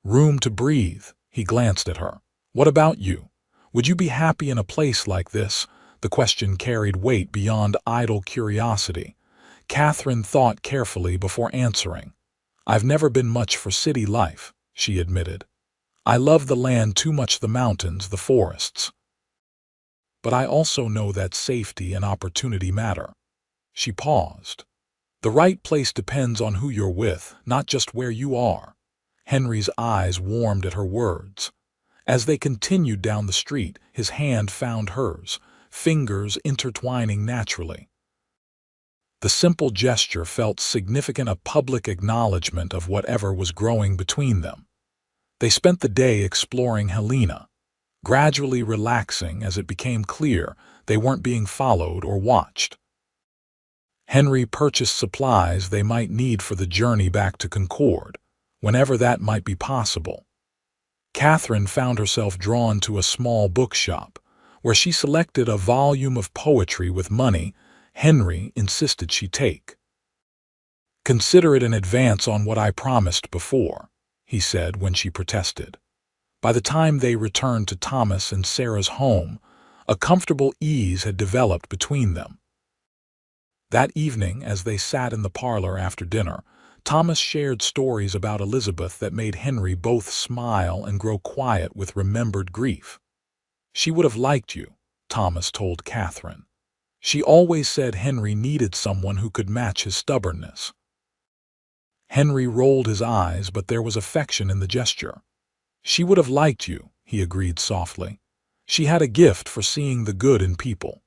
Room to breathe." He glanced at her. "What about you? Would you be happy in a place like this?" The question carried weight beyond idle curiosity. Catherine thought carefully before answering. "I've never been much for city life," she admitted. "I love the land too much, the mountains, the forests. But I also know that safety and opportunity matter." She paused. "The right place depends on who you're with, not just where you are." Henry's eyes warmed at her words. As they continued down the street, his hand found hers, fingers intertwining naturally. The simple gesture felt significant, a public acknowledgement of whatever was growing between them. They spent the day exploring Helena, gradually relaxing as it became clear they weren't being followed or watched. Henry purchased supplies they might need for the journey back to Concord, whenever that might be possible. Catherine found herself drawn to a small bookshop, where she selected a volume of poetry with money Henry insisted she take. "Consider it an advance on what I promised before," he said when she protested. By the time they returned to Thomas and Sarah's home, a comfortable ease had developed between them. That evening, as they sat in the parlor after dinner, Thomas shared stories about Elizabeth that made Henry both smile and grow quiet with remembered grief. "She would have liked you," Thomas told Catherine. "She always said Henry needed someone who could match his stubbornness." Henry rolled his eyes, but there was affection in the gesture. "She would have liked you," he agreed softly. "She had a gift for seeing the good in people."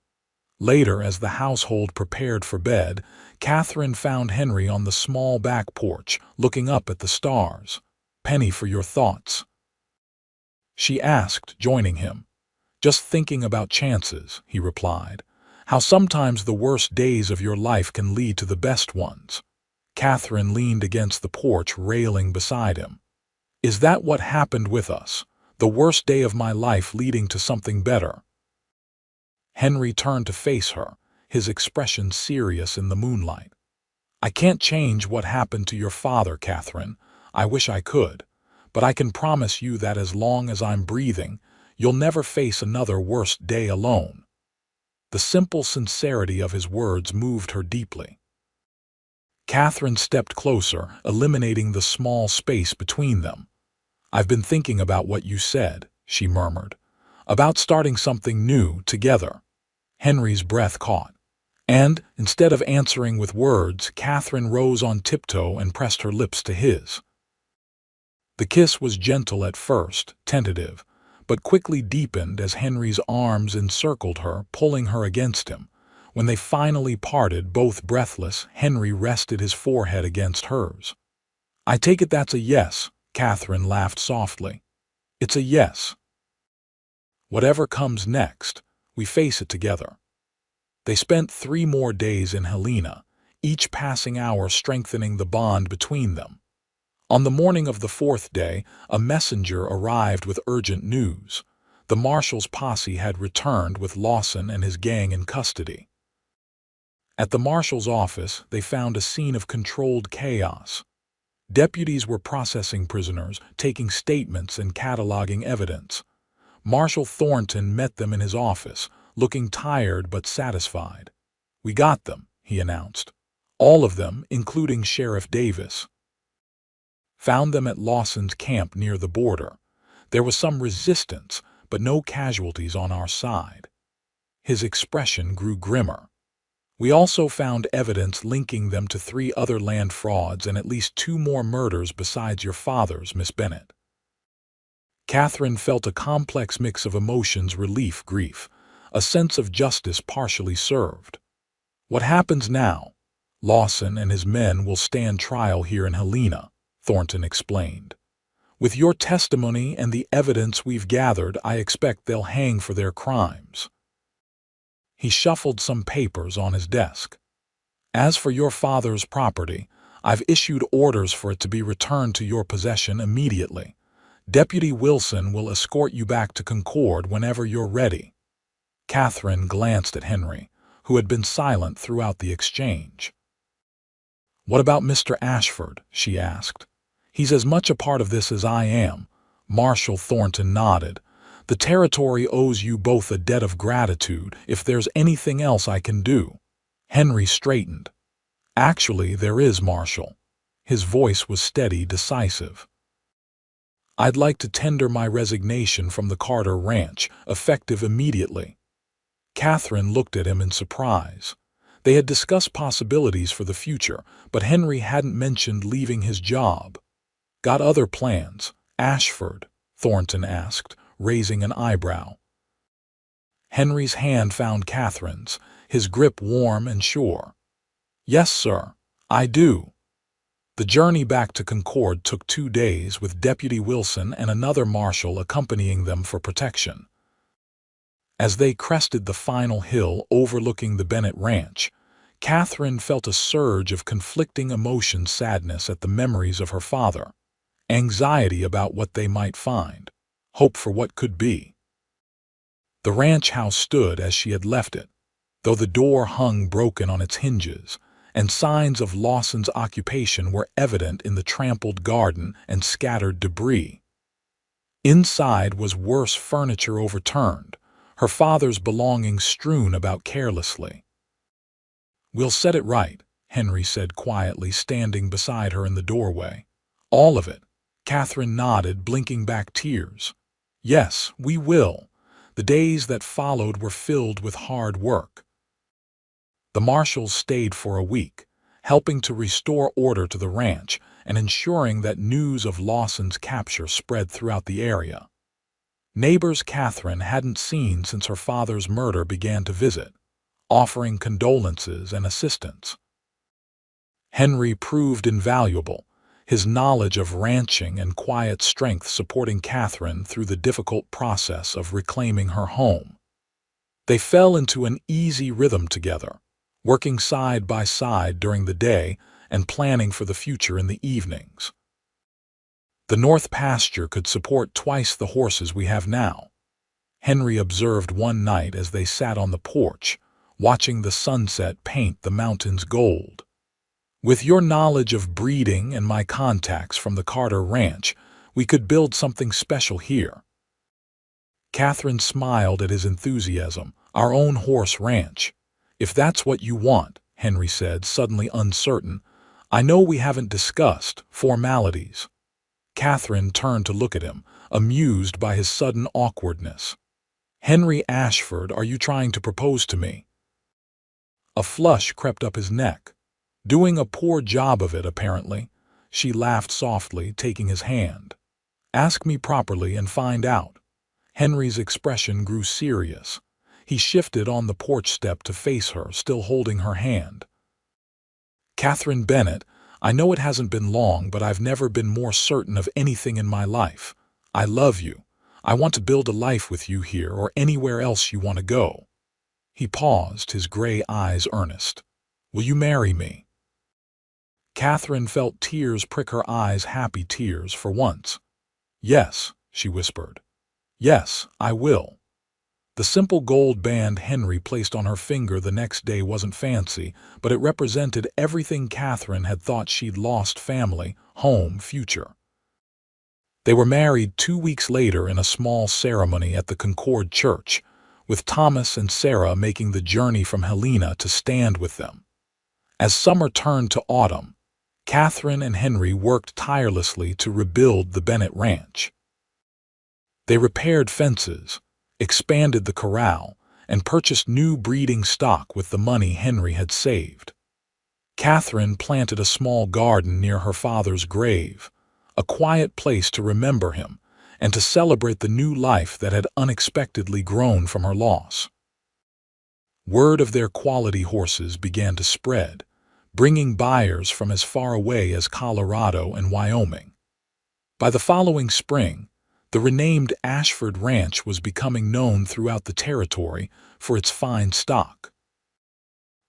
Later, as the household prepared for bed, Catherine found Henry on the small back porch, looking up at the stars. "Penny, for your thoughts?" she asked, joining him. "Just thinking about chances," he replied. "How sometimes the worst days of your life can lead to the best ones." Catherine leaned against the porch railing beside him. "Is that what happened with us? The worst day of my life leading to something better?" Henry turned to face her, his expression serious in the moonlight. "I can't change what happened to your father, Catherine. I wish I could. But I can promise you that as long as I'm breathing, you'll never face another worst day alone." The simple sincerity of his words moved her deeply. Catherine stepped closer, eliminating the small space between them. "I've been thinking about what you said," she murmured. "About starting something new together." Henry's breath caught. And, instead of answering with words, Catherine rose on tiptoe and pressed her lips to his. The kiss was gentle at first, tentative, but quickly deepened as Henry's arms encircled her, pulling her against him. When they finally parted, both breathless, Henry rested his forehead against hers. "I take it that's a yes," Catherine laughed softly. "It's a yes. Whatever comes next, we face it together." They spent 3 more days in Helena, each passing hour strengthening the bond between them. On the morning of the 4th day, a messenger arrived with urgent news. The marshal's posse had returned with Lawson and his gang in custody. At the marshal's office, they found a scene of controlled chaos. Deputies were processing prisoners, taking statements and cataloging evidence. Marshal Thornton met them in his office, looking tired but satisfied. "We got them," he announced. "All of them, including Sheriff Davis. Found them at Lawson's camp near the border. There was some resistance, but no casualties on our side." His expression grew grimmer. "We also found evidence linking them to 3 other land frauds and at least 2 more murders besides your father's, Miss Bennet." Catherine felt a complex mix of emotions: relief, grief, a sense of justice partially served. "What happens now? Lawson and his men will stand trial here in Helena," Thornton explained. "With your testimony and the evidence we've gathered, I expect they'll hang for their crimes." He shuffled some papers on his desk. "As for your father's property, I've issued orders for it to be returned to your possession immediately. Deputy Wilson will escort you back to Concord whenever you're ready." Catherine glanced at Henry, who had been silent throughout the exchange. "What about Mr. Ashford?" she asked. "He's as much a part of this as I am." Marshal Thornton nodded. "The territory owes you both a debt of gratitude. If there's anything else I can do." Henry straightened. "Actually, there is, Marshal." His voice was steady, decisive. "I'd like to tender my resignation from the Carter Ranch, effective immediately." Catherine looked at him in surprise. They had discussed possibilities for the future, but Henry hadn't mentioned leaving his job. "Got other plans, Ashford?" Thornton asked, raising an eyebrow. Henry's hand found Catherine's, his grip warm and sure. "Yes, sir, I do." The journey back to Concord took 2 days, with Deputy Wilson and another marshal accompanying them for protection. As they crested the final hill overlooking the Bennett Ranch, Catherine felt a surge of conflicting emotions: sadness at the memories of her father, anxiety about what they might find, hope for what could be. The ranch house stood as she had left it, though the door hung broken on its hinges, and signs of Lawson's occupation were evident in the trampled garden and scattered debris. Inside was worse furniture overturned, her father's belongings strewn about carelessly. "We'll set it right," Henry said quietly, standing beside her in the doorway. "All of it." Catherine nodded, blinking back tears. "Yes, we will." The days that followed were filled with hard work. The marshals stayed for a week, helping to restore order to the ranch and ensuring that news of Lawson's capture spread throughout the area. Neighbors Catherine hadn't seen since her father's murder began to visit, offering condolences and assistance. Henry proved invaluable, his knowledge of ranching and quiet strength supporting Catherine through the difficult process of reclaiming her home. They fell into an easy rhythm together, working side by side during the day and planning for the future in the evenings. "The north pasture could support twice the horses we have now," Henry observed one night as they sat on the porch, watching the sunset paint the mountains gold. "With your knowledge of breeding and my contacts from the Carter Ranch, we could build something special here." Catherine smiled at his enthusiasm. "Our own horse ranch. If that's what you want," Henry said, suddenly uncertain. "I know we haven't discussed formalities." Catherine turned to look at him, amused by his sudden awkwardness. "Henry Ashford, are you trying to propose to me?" A flush crept up his neck. "Doing a poor job of it, apparently." She laughed softly, taking his hand. "Ask me properly and find out." Henry's expression grew serious. He shifted on the porch step to face her, still holding her hand. "Catherine Bennett, I know it hasn't been long, but I've never been more certain of anything in my life. I love you. I want to build a life with you here or anywhere else you want to go." He paused, his gray eyes earnest. "Will you marry me?" Catherine felt tears prick her eyes, happy tears for once. "Yes," she whispered. "Yes, I will." The simple gold band Henry placed on her finger the next day wasn't fancy, but it represented everything Catherine had thought she'd lost: family, home, future. They were married 2 weeks later in a small ceremony at the Concord Church, with Thomas and Sarah making the journey from Helena to stand with them. As summer turned to autumn, Catherine and Henry worked tirelessly to rebuild the Bennett Ranch. They repaired fences, expanded the corral, and purchased new breeding stock with the money Henry had saved. Catherine planted a small garden near her father's grave, a quiet place to remember him and to celebrate the new life that had unexpectedly grown from her loss. Word of their quality horses began to spread, bringing buyers from as far away as Colorado and Wyoming. By the following spring, the renamed Ashford Ranch was becoming known throughout the territory for its fine stock.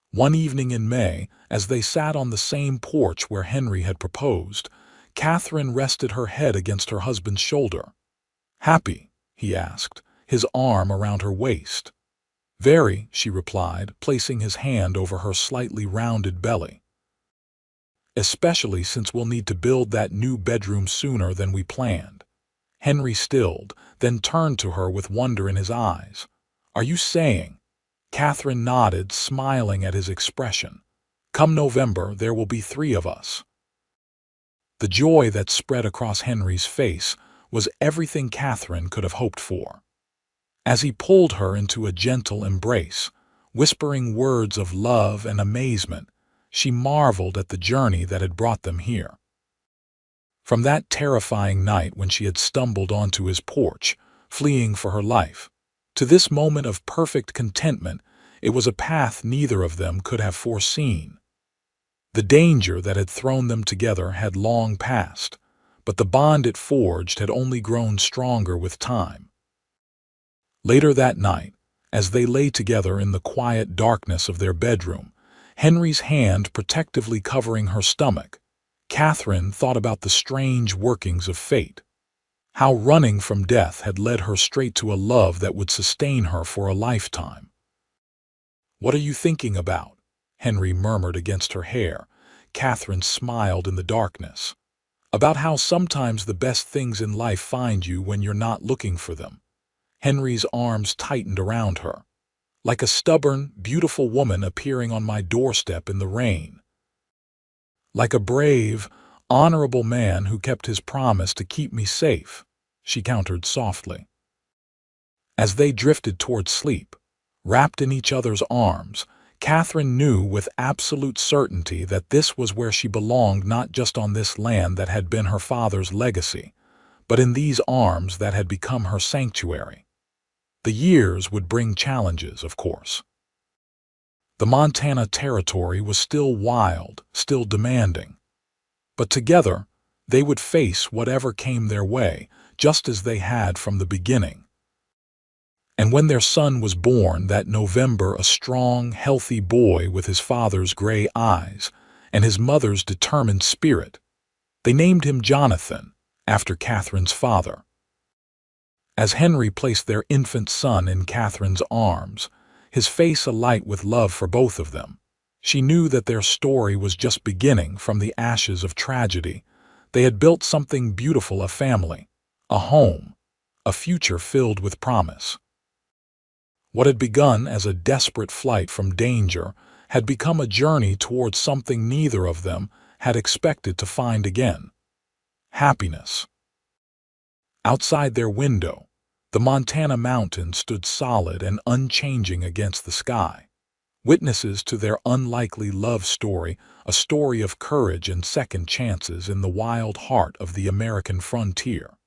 One evening in May, as they sat on the same porch where Henry had proposed, Catherine rested her head against her husband's shoulder. "Happy?" he asked, his arm around her waist. "Very," she replied, placing his hand over her slightly rounded belly. "Especially since we'll need to build that new bedroom sooner than we planned." Henry stilled, then turned to her with wonder in his eyes. "Are you saying?" Catherine nodded, smiling at his expression. "Come November, there will be 3 of us." The joy that spread across Henry's face was everything Catherine could have hoped for. As he pulled her into a gentle embrace, whispering words of love and amazement, she marveled at the journey that had brought them here. From that terrifying night when she had stumbled onto his porch, fleeing for her life, to this moment of perfect contentment, it was a path neither of them could have foreseen. The danger that had thrown them together had long passed, but the bond it forged had only grown stronger with time. Later that night, as they lay together in the quiet darkness of their bedroom, Henry's hand protectively covering her stomach, Catherine thought about the strange workings of fate. How running from death had led her straight to a love that would sustain her for a lifetime. "What are you thinking about?" Henry murmured against her hair. Catherine smiled in the darkness. "About how sometimes the best things in life find you when you're not looking for them." Henry's arms tightened around her. "Like a stubborn, beautiful woman appearing on my doorstep in the rain. Like a brave, honorable man who kept his promise to keep me safe," she countered softly. As they drifted toward sleep, wrapped in each other's arms, Catherine knew with absolute certainty that this was where she belonged, not just on this land that had been her father's legacy, but in these arms that had become her sanctuary. The years would bring challenges, of course. The Montana territory was still wild, still demanding. But together, they would face whatever came their way, just as they had from the beginning. And when their son was born that November, a strong, healthy boy with his father's gray eyes and his mother's determined spirit, they named him Jonathan, after Catherine's father. As Henry placed their infant son in Catherine's arms, his face alight with love for both of them, she knew that their story was just beginning. From the ashes of tragedy, they had built something beautiful: a family, a home, a future filled with promise. What had begun as a desperate flight from danger had become a journey towards something neither of them had expected to find again: happiness. Outside their window, the Montana mountains stood solid and unchanging against the sky, witnesses to their unlikely love story, a story of courage and second chances in the wild heart of the American frontier.